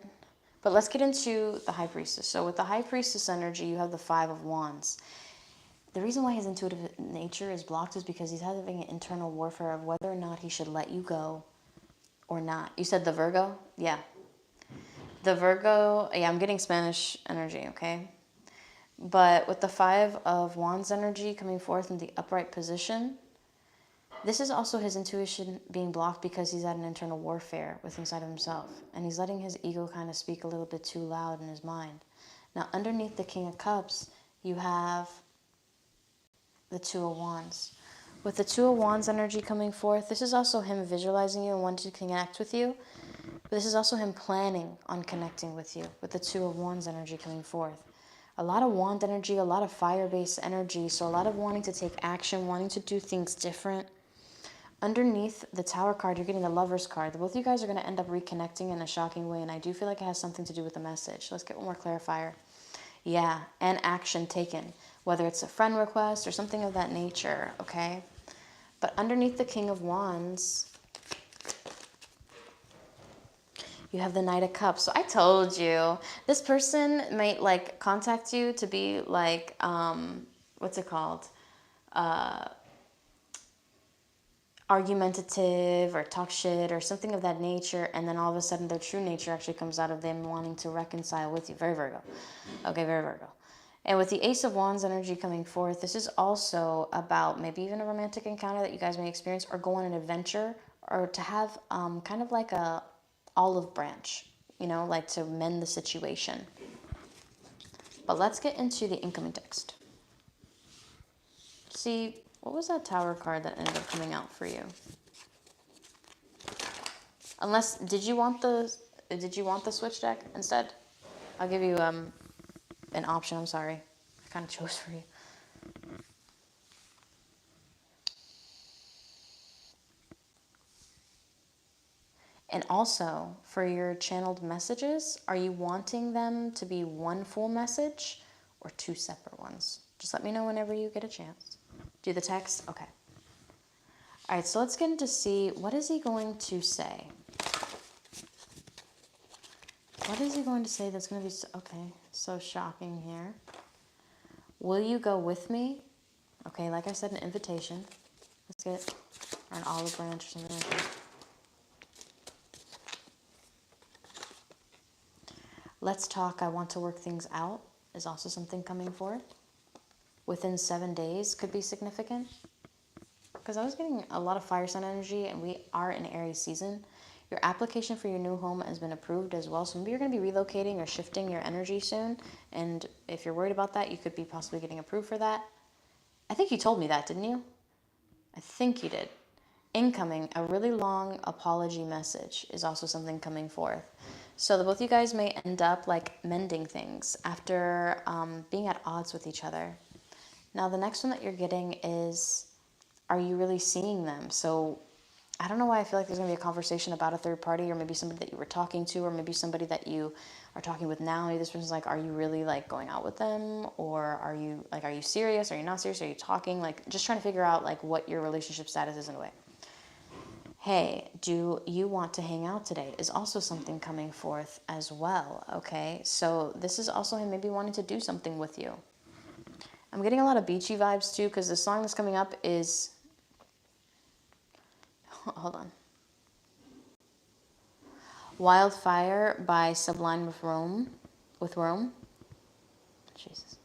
But let's get into the High Priestess. So with the High Priestess energy, you have the Five of Wands. The reason why his intuitive nature is blocked is because he's having an internal warfare of whether or not he should let you go or not. You said the Virgo? Yeah. The Virgo, yeah, I'm getting Spanish energy, okay? But with the Five of Wands energy coming forth in the upright position, this is also his intuition being blocked because he's at an internal warfare with inside of himself. And he's letting his ego kind of speak a little bit too loud in his mind. Now, underneath the King of Cups, you have the Two of Wands. With the Two of Wands energy coming forth, this is also him visualizing you and wanting to connect with you. But this is also him planning on connecting with you with the Two of Wands energy coming forth. A lot of wand energy, a lot of fire-based energy, so a lot of wanting to take action, wanting to do things different. Underneath the Tower card, you're getting the Lover's card. Both of you guys are going to end up reconnecting in a shocking way, and I do feel like it has something to do with the message. Let's get one more clarifier. Yeah, and action taken, whether it's a friend request or something of that nature, okay? But underneath the King of Wands, you have the Knight of Cups. So I told you, this person might like contact you to be like, what's it called? Argumentative or talk shit or something of that nature, and then all of a sudden their true nature actually comes out of them wanting to reconcile with you. Very Virgo. Okay, very Virgo. And with the Ace of Wands energy coming forth, this is also about maybe even a romantic encounter that you guys may experience, or go on an adventure, or to have kind of like a olive branch, you know, like to mend the situation. But let's get into the incoming text. See, what was that Tower card that ended up coming out for you? Unless, did you want the switch deck instead? I'll give you an option. I'm sorry, I kind of chose for you. And also, for your channeled messages, are you wanting them to be one full message or two separate ones? Just let me know whenever you get a chance. Do the text? Okay. All right, so let's get into see, what is he going to say? What is he going to say that's going to be, okay, so shocking here. Will you go with me? Okay, like I said, an invitation. Let's get, or an olive branch or something like that. Let's talk, I want to work things out is also something coming forth. Within 7 days could be significant. Because I was getting a lot of fire sign energy, and we are in Aries season. Your application for your new home has been approved as well. So maybe you're going to be relocating or shifting your energy soon. And if you're worried about that, you could be possibly getting approved for that. I think you told me that, didn't you? I think you did. Incoming, a really long apology message is also something coming forth. So the both of you guys may end up like mending things after being at odds with each other. Now the next one that you're getting is, are you really seeing them? So I don't know why I feel like there's going to be a conversation about a third party, or maybe somebody that you were talking to, or maybe somebody that you are talking with now. Maybe this person's like, are you really like going out with them? Or are you serious? Are you not serious? Are you talking? Like, just trying to figure out like what your relationship status is in a way. Hey, do you want to hang out today is also something coming forth as well, okay? So this is also him maybe wanting to do something with you. I'm getting a lot of beachy vibes too, because the song that's coming up is, hold on. Wildfire by Sublime with Rome. Jesus.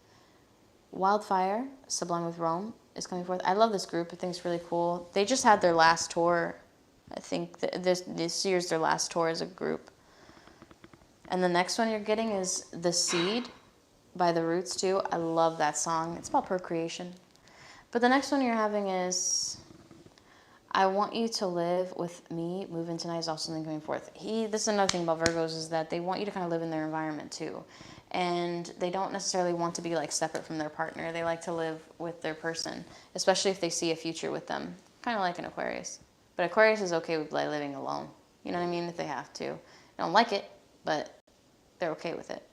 Wildfire, Sublime with Rome is coming forth. I love this group. I think it's really cool. They just had their last tour. I think this year's their last tour as a group. And the next one you're getting is The Seed by The Roots too. I love that song. It's about procreation. But the next one you're having is I Want You to Live with Me, Move In Tonight is also something coming forth. This is another thing about Virgos, is that they want you to kind of live in their environment too. And they don't necessarily want to be like separate from their partner. They like to live with their person, especially if they see a future with them. Kind of like an Aquarius. But Aquarius is okay with like living alone. You know what I mean? If they have to. They don't like it, but they're okay with it.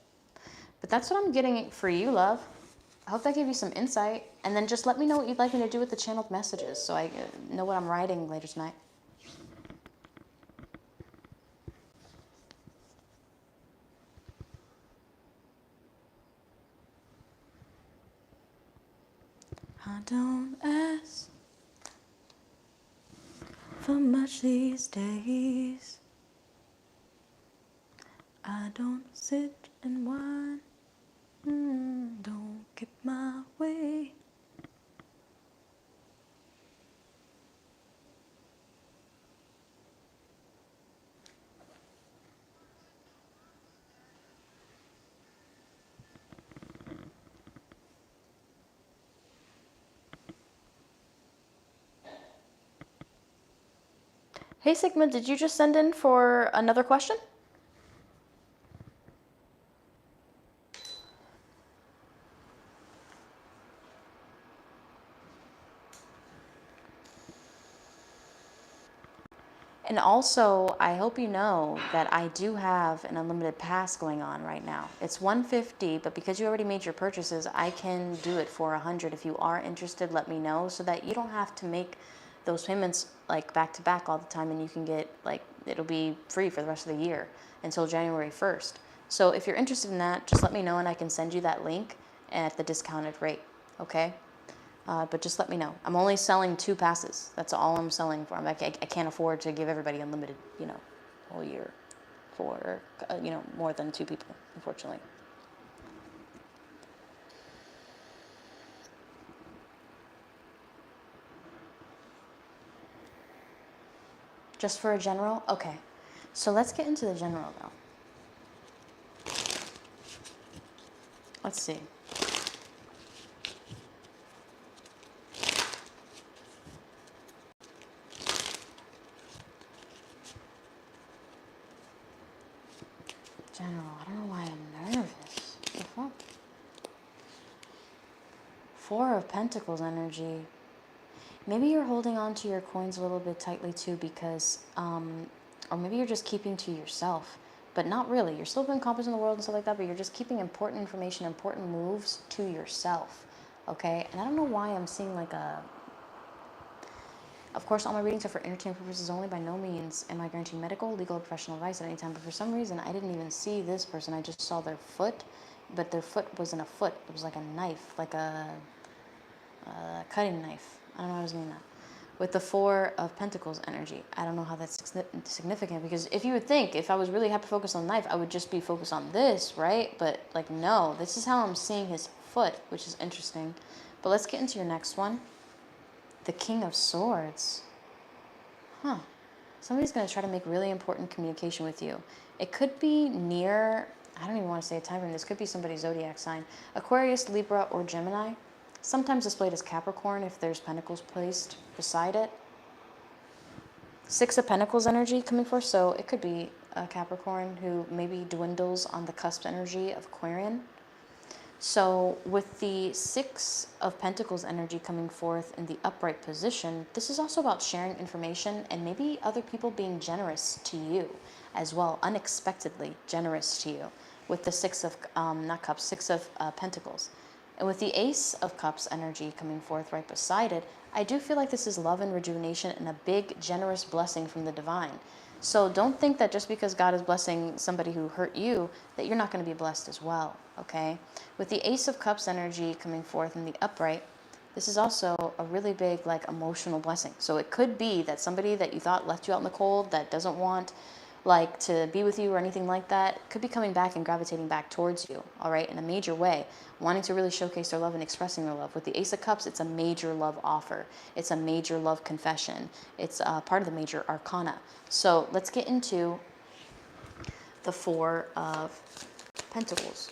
But that's what I'm getting for you, love. I hope that gave you some insight. And then just let me know what you'd like me to do with the channeled messages so I know what I'm writing later tonight. I don't ask for much these days. I don't sit and whine. Don't get my way. Hey Sigma, did you just send in for another question? And also, I hope you know that I do have an unlimited pass going on right now. It's $150, but because you already made your purchases, I can do it for $100. If you are interested, let me know so that you don't have to make those payments like back to back all the time, and you can get like, it'll be free for the rest of the year until January 1st. So if you're interested in that, just let me know and I can send you that link at the discounted rate, okay? But just let me know. I'm only selling 2 passes. That's all I'm selling for. I can't afford to give everybody unlimited, whole year for, more than 2 people, unfortunately. Just for a general? Okay. So let's get into the general, though. Let's see. General, I don't know why I'm nervous. What the fuck? 4 of Pentacles energy. Maybe you're holding on to your coins a little bit tightly too because, or maybe you're just keeping to yourself, but not really. You're still encompassing the world and stuff like that, but you're just keeping important information, important moves to yourself, okay? And I don't know why I'm seeing like of course, all my readings are for entertainment purposes only. By no means am I guaranteeing medical, legal, or professional advice at any time. But for some reason, I didn't even see this person. I just saw their foot, but their foot wasn't a foot. It was like a knife, like a cutting knife. I don't know how I was getting that. With the 4 of Pentacles energy, I don't know how that's significant, because if you would think, if I was really hyper-focused on the knife, I would just be focused on this, right? But, like, no, this is how I'm seeing his foot, which is interesting. But let's get into your next one. The King of Swords. Huh. Somebody's going to try to make really important communication with you. It could be near, I don't even want to say a time frame. This could be somebody's zodiac sign. Aquarius, Libra, or Gemini. Sometimes displayed as Capricorn if there's pentacles placed beside it. 6 of Pentacles energy coming forth, so it could be a Capricorn who maybe dwindles on the cusp energy of Aquarian. So with the Six of Pentacles energy coming forth in the upright position, this is also about sharing information and maybe other people being generous to you as well, unexpectedly generous to you, with the Six of, not Cups, Six of Pentacles. And with the Ace of Cups energy coming forth right beside it, I do feel like this is love and rejuvenation and a big, generous blessing from the divine. So don't think that just because God is blessing somebody who hurt you, that you're not going to be blessed as well, okay? With the Ace of Cups energy coming forth in the upright, this is also a really big, like, emotional blessing. So it could be that somebody that you thought left you out in the cold, that doesn't want, like, to be with you or anything like that, could be coming back and gravitating back towards you, all right, in a major way, wanting to really showcase their love and expressing their love. With the Ace of Cups, it's a major love offer. It's a major love confession. It's part of the major arcana. So let's get into the Four of Pentacles.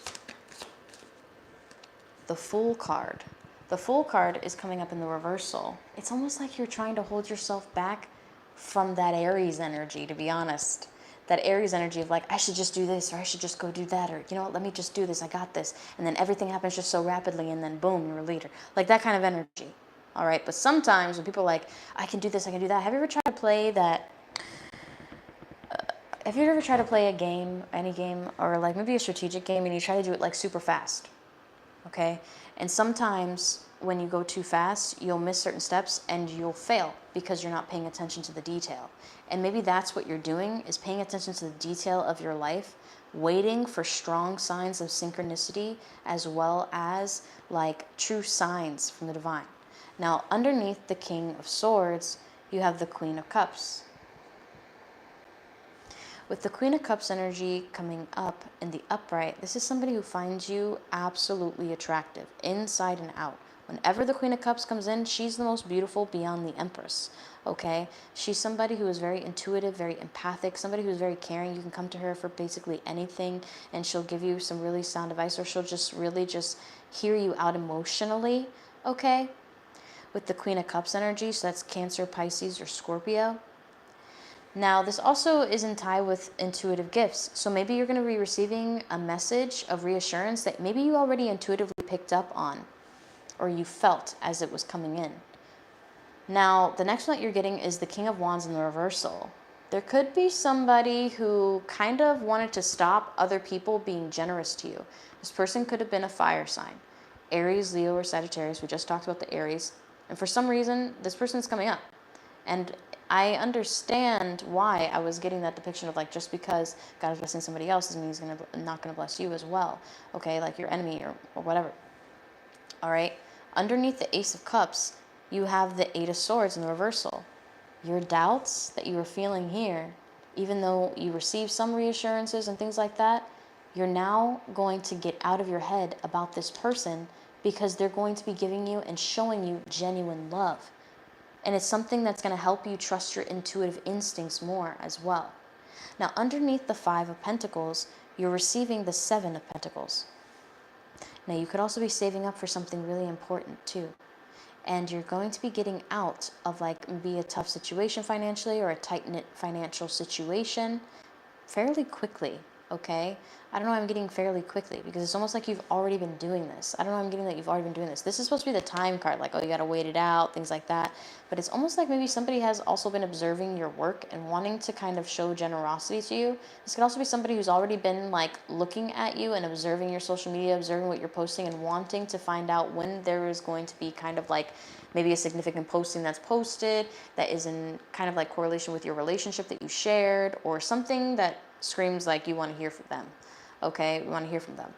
The Fool card. The Fool card is coming up in the reversal. It's almost like you're trying to hold yourself back from that Aries energy, to be honest. That Aries energy of like, I should just do this, or I should just go do that, or you know what, let me just do this, I got this. And then everything happens just so rapidly, and then boom, you're a leader. Like that kind of energy. All right, but sometimes when people are like, I can do this, I can do that. Have you ever tried to play that? Have you ever tried to play a game, any game, or like maybe a strategic game, and you try to do it like super fast? Okay? And sometimes when you go too fast, you'll miss certain steps and you'll fail because you're not paying attention to the detail. And maybe that's what you're doing, is paying attention to the detail of your life, waiting for strong signs of synchronicity as well as like true signs from the divine. Now, underneath the King of Swords, you have the Queen of Cups. With the Queen of Cups energy coming up in the upright, this is somebody who finds you absolutely attractive, inside and out. Whenever the Queen of Cups comes in, she's the most beautiful beyond the Empress, okay? She's somebody who is very intuitive, very empathic, somebody who's very caring. You can come to her for basically anything, and she'll give you some really sound advice, or she'll just really just hear you out emotionally, okay? With the Queen of Cups energy, so that's Cancer, Pisces, or Scorpio. Now, this also is in tie with intuitive gifts. So maybe you're going to be receiving a message of reassurance that maybe you already intuitively picked up on, or you felt as it was coming in. Now, the next one that you're getting is the King of Wands in the reversal. There could be somebody who kind of wanted to stop other people being generous to you. This person could have been a fire sign. Aries, Leo, or Sagittarius. We just talked about the Aries. And for some reason, this person's coming up. And I understand why I was getting that depiction of like, just because God is blessing somebody else doesn't mean he's not going to bless you as well. Okay, like your enemy or whatever. All right. Underneath the Ace of Cups, you have the Eight of Swords in the reversal. Your doubts that you were feeling here, even though you received some reassurances and things like that, you're now going to get out of your head about this person because they're going to be giving you and showing you genuine love. And it's something that's going to help you trust your intuitive instincts more as well. Now, underneath the Five of Pentacles, you're receiving the Seven of Pentacles. Now, you could also be saving up for something really important too. And you're going to be getting out of like maybe a tough situation financially or a tight-knit financial situation fairly quickly, okay? I don't know why I'm getting fairly quickly, because it's almost like you've already been doing this. I don't know why I'm getting that you've already been doing this. This is supposed to be the time card, like, oh, you got to wait it out, things like that. But it's almost like maybe somebody has also been observing your work and wanting to kind of show generosity to you. This could also be somebody who's already been like looking at you and observing your social media, observing what you're posting, and wanting to find out when there is going to be kind of like maybe a significant posting that's posted that is in kind of like correlation with your relationship that you shared, or something that screams like you want to hear from them. Okay, we want to hear from them.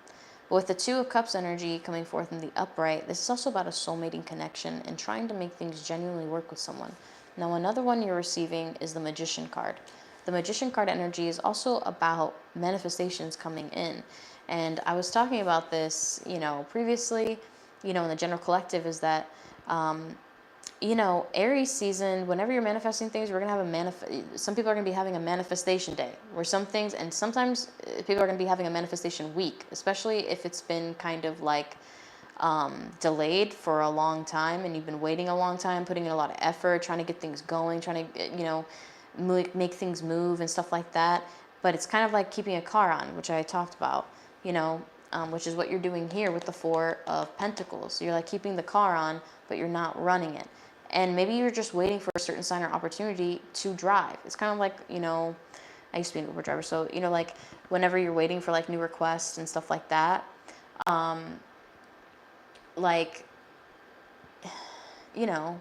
But with the Two of Cups energy coming forth in the upright, this is also about a soulmating connection and trying to make things genuinely work with someone. Now, another one you're receiving is the Magician card. The Magician card energy is also about manifestations coming in. And I was talking about this, previously, in the general collective, is that Aries season, whenever you're manifesting things, we're going to have some people are going to be having a manifestation day where some things, and sometimes people are going to be having a manifestation week, especially if it's been kind of like delayed for a long time and you've been waiting a long time, putting in a lot of effort, trying to get things going, trying to, make things move and stuff like that. But it's kind of like keeping a car on, which I talked about, which is what you're doing here with the Four of Pentacles. So you're like keeping the car on, but you're not running it. And maybe you're just waiting for a certain sign or opportunity to drive. It's kind of like, you know, I used to be an Uber driver. So, you know, like whenever you're waiting for like new requests and stuff like that, like, you know,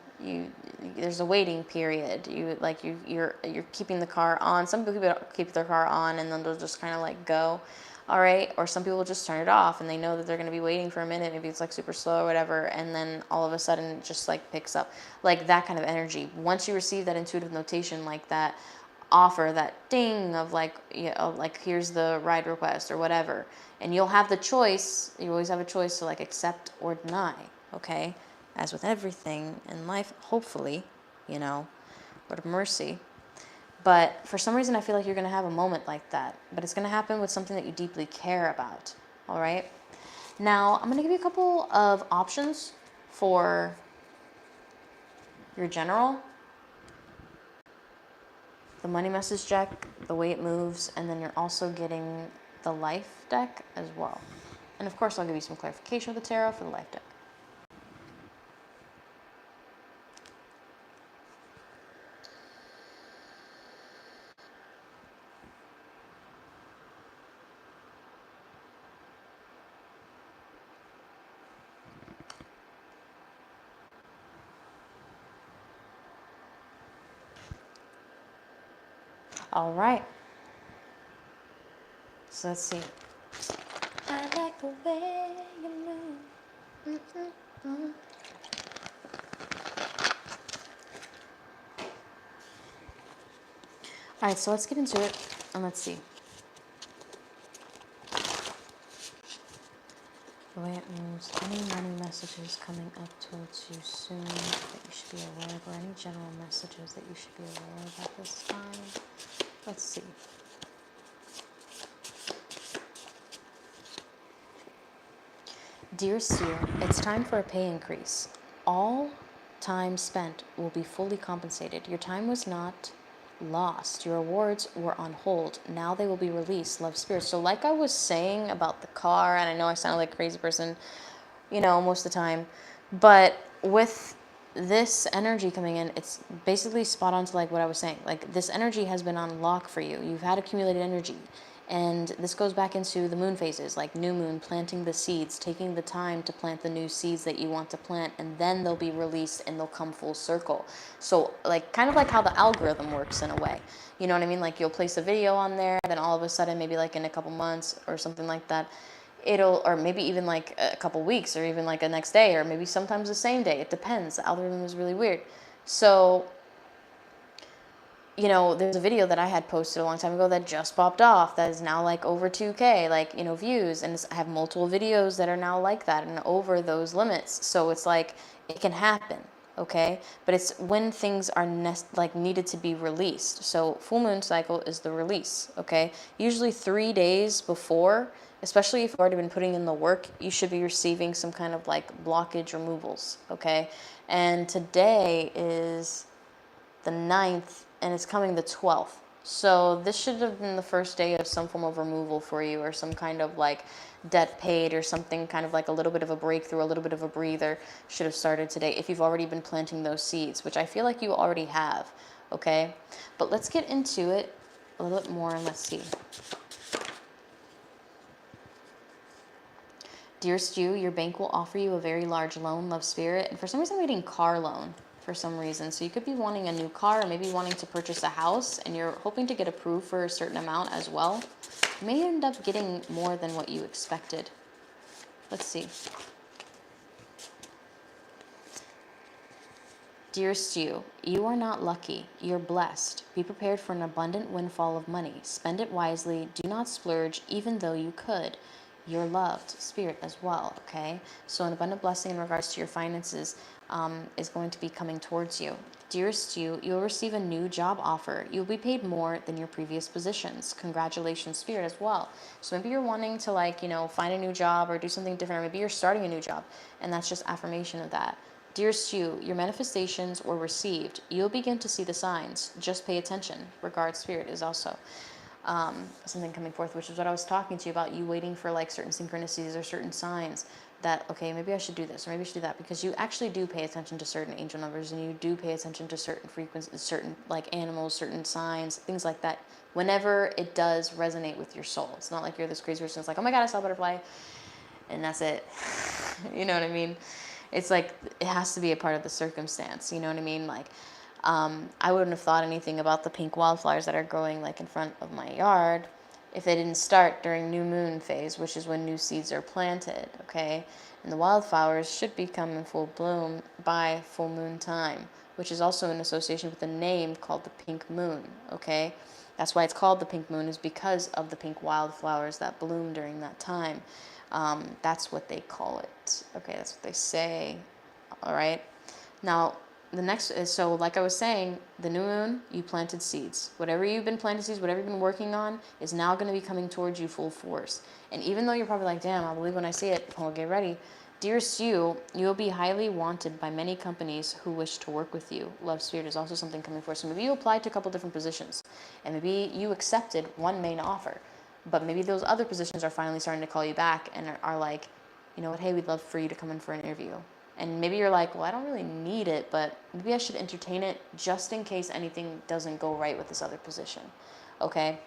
there's a waiting period. You're keeping the car on. Some people keep their car on and then they'll just kind of like go, all right. Or some people just turn it off and they know that they're going to be waiting for a minute. Maybe it's like super slow or whatever, and then all of a sudden it just like picks up, like that kind of energy. Once you receive that intuitive notation, like that offer, that ding of like, you know, like here's the ride request or whatever, and you'll have the choice. You always have a choice to like accept or deny. Okay. As with everything in life, hopefully, you know, Lord of mercy. But for some reason, I feel like you're going to have a moment like that. But it's going to happen with something that you deeply care about. All right? Now, I'm going to give you a couple of options for your general, the money message deck, the way it moves, and then you're also getting the life deck as well. And of course, I'll give you some clarification of the tarot for the life deck. All right. So let's see. I like the way you move. All right, so let's get into it and let's see. The way it moves. Any money messages coming up towards you soon that you should be aware of, or any general messages that you should be aware of at this time? Let's see. Dear Seer, it's time for a pay increase. All time spent will be fully compensated. Your time was not lost. Your awards were on hold. Now they will be released. Love, Spirit. So like I was saying about the car, and I know I sound like a crazy person, you know, most of the time, but with this energy coming in, it's basically spot on to like what I was saying. Like this energy has been on lock for you. You've had accumulated energy. And this goes back into the moon phases, like new moon, planting the seeds, taking the time to plant the new seeds that you want to plant, and then they'll be released and they'll come full circle. So like kind of like how the algorithm works in a way. You know what I mean? Like you'll place a video on there, then all of a sudden, maybe like in a couple months or something like that, or maybe even like a couple weeks or even like the next day, or maybe sometimes the same day. It depends. The algorithm is really weird. So, you know, there's a video that I had posted a long time ago that just popped off that is now like over 2K, like, you know, views. And I have multiple videos that are now like that and over those limits. So it's like, it can happen, okay? But it's when things are like needed to be released. So full moon cycle is the release, okay? Usually 3 days before, especially if you've already been putting in the work, you should be receiving some kind of like blockage removals, okay? And today is the 9th, and it's coming the 12th. So this should have been the first day of some form of removal for you, or some kind of like debt paid, or something kind of like a little bit of a breakthrough, a little bit of a breather should have started today if you've already been planting those seeds, which I feel like you already have, okay? But let's get into it a little bit more and let's see. Dearest you, your bank will offer you a very large loan, love, spirit, and for some reason I'm getting car loan for some reason. So you could be wanting a new car, or maybe wanting to purchase a house, and you're hoping to get approved for a certain amount as well. You may end up getting more than what you expected. Let's see. Dearest you, you are not lucky. You're blessed. Be prepared for an abundant windfall of money. Spend it wisely. Do not splurge, even though you could. You're loved, spirit, as well, okay? So an abundant blessing in regards to your finances is going to be coming towards you. Dearest you, you'll receive a new job offer. You'll be paid more than your previous positions. Congratulations, spirit, as well. So maybe you're wanting to, like, you know, find a new job or do something different, or maybe you're starting a new job, and that's just affirmation of that. Dearest you, your manifestations were received. You'll begin to see the signs. Just pay attention. Regards, spirit, is also. something coming forth, which is what I was talking to you about, you waiting for like certain synchronicities or certain signs that, okay, maybe I should do this or maybe I should do that, because you actually do pay attention to certain angel numbers, and you do pay attention to certain frequencies, certain like animals, certain signs, things like that, whenever it does resonate with your soul. It's not like you're this crazy person that's like, oh my God, I saw a butterfly, and that's it. You know what I mean? It's like, it has to be a part of the circumstance. You know what I mean? Like, I wouldn't have thought anything about the pink wildflowers that are growing like in front of my yard if they didn't start during new moon phase, which is when new seeds are planted, okay? And the wildflowers should become in full bloom by full moon time, which is also in association with a name called the pink moon, okay? That's why it's called the pink moon, is because of the pink wildflowers that bloom during that time. That's what they call it, okay? That's what they say, all right? Now, the next is, so like I was saying, the new moon, you planted seeds. Whatever you've been planting seeds, whatever you've been working on is now going to be coming towards you full force. And even though you're probably like, damn, I'll believe when I see it, well, get ready. Dearest you will be highly wanted by many companies who wish to work with you. Love Spirit is also something coming forth. So maybe you applied to a couple different positions, and maybe you accepted one main offer, but maybe those other positions are finally starting to call you back and are like, you know what, hey, we'd love for you to come in for an interview. And maybe you're like, well, I don't really need it, but maybe I should entertain it just in case anything doesn't go right with this other position. Okay?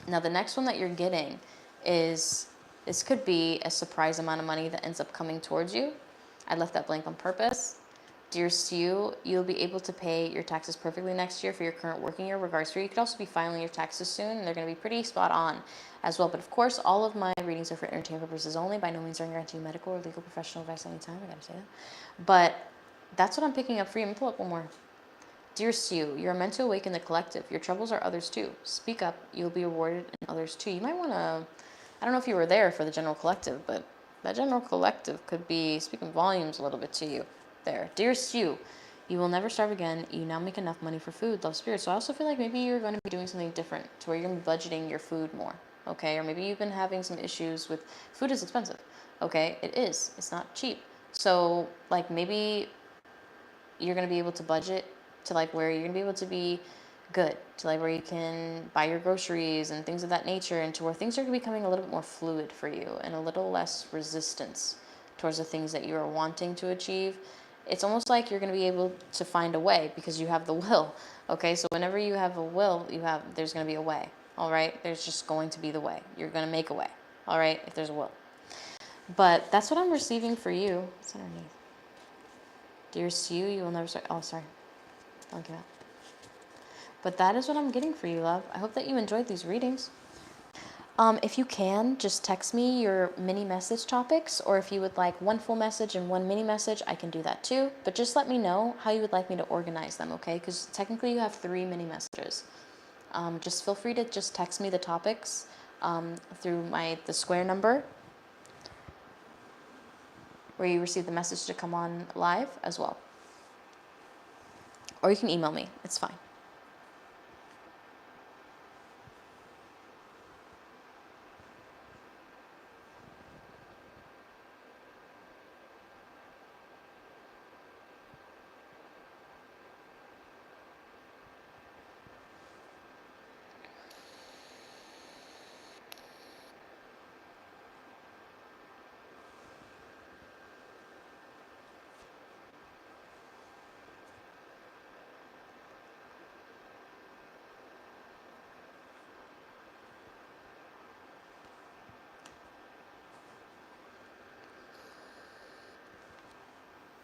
Now, the next one that you're getting is, this could be a surprise amount of money that ends up coming towards you. I left that blank on purpose. Dearest you'll be able to pay your taxes perfectly next year for your current working year, regardless for you. You could also be filing your taxes soon, and they're going to be pretty spot on as well. But of course, all of my readings are for entertainment purposes only. By no means are I guaranteeing medical or legal professional advice anytime. I gotta say that. But that's what I'm picking up for you. I'm gonna pull up one more. Dearest you're meant to awaken the collective. Your troubles are others too. Speak up. You'll be rewarded in others too. You might want to, I don't know if you were there for the general collective, but that general collective could be speaking volumes a little bit to you there. Dearest you will never starve again. You now make enough money for food. Love Spirit. So I also feel like maybe you're going to be doing something different to where you're going to be budgeting your food more, okay? Or maybe you've been having some issues with, food is expensive, okay? It is. It's not cheap. So like maybe you're going to be able to budget to like where you're going to be able to be good, to like where you can buy your groceries and things of that nature, and to where things are becoming a little bit more fluid for you and a little less resistance towards the things that you are wanting to achieve. It's almost like you're going to be able to find a way because you have the will, okay? So whenever you have a will, there's going to be a way, all right? There's just going to be the way. You're going to make a way, all right, if there's a will. But that's what I'm receiving for you. What's underneath? Dearest you will never start. Oh, sorry. Don't give up. But that is what I'm getting for you, love. I hope that you enjoyed these readings. If you can, just text me your mini message topics, or if you would like one full message and one mini message, I can do that too. But just let me know how you would like me to organize them, okay? Because technically you have 3 mini messages. Just feel free to just text me the topics through the square number where you receive the message to come on live as well. Or you can email me. It's fine.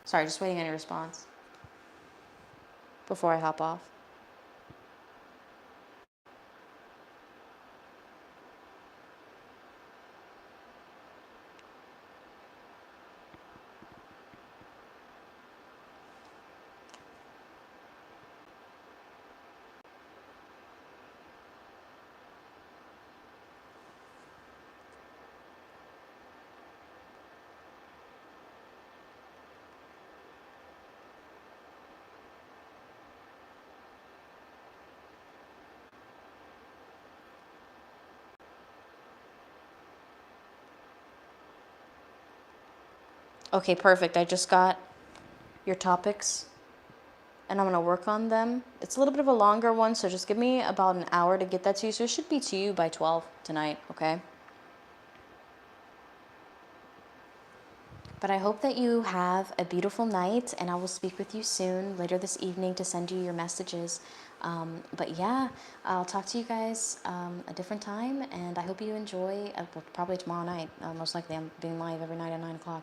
Sorry, just waiting on your response before I hop off. Okay, perfect. I just got your topics and I'm gonna work on them. It's a little bit of a longer one, so just give me about an hour to get that to you. So it should be to you by 12 tonight, okay? But I hope that you have a beautiful night, and I will speak with you soon, later this evening, to send you your messages. But yeah, I'll talk to you guys a different time, and I hope you enjoy, probably tomorrow night. Most likely I'm being live every night at 9 o'clock.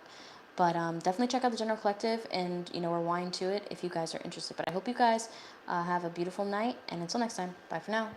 But definitely check out the General Collective and, rewind to it if you guys are interested. But I hope you guys have a beautiful night, and until next time, bye for now.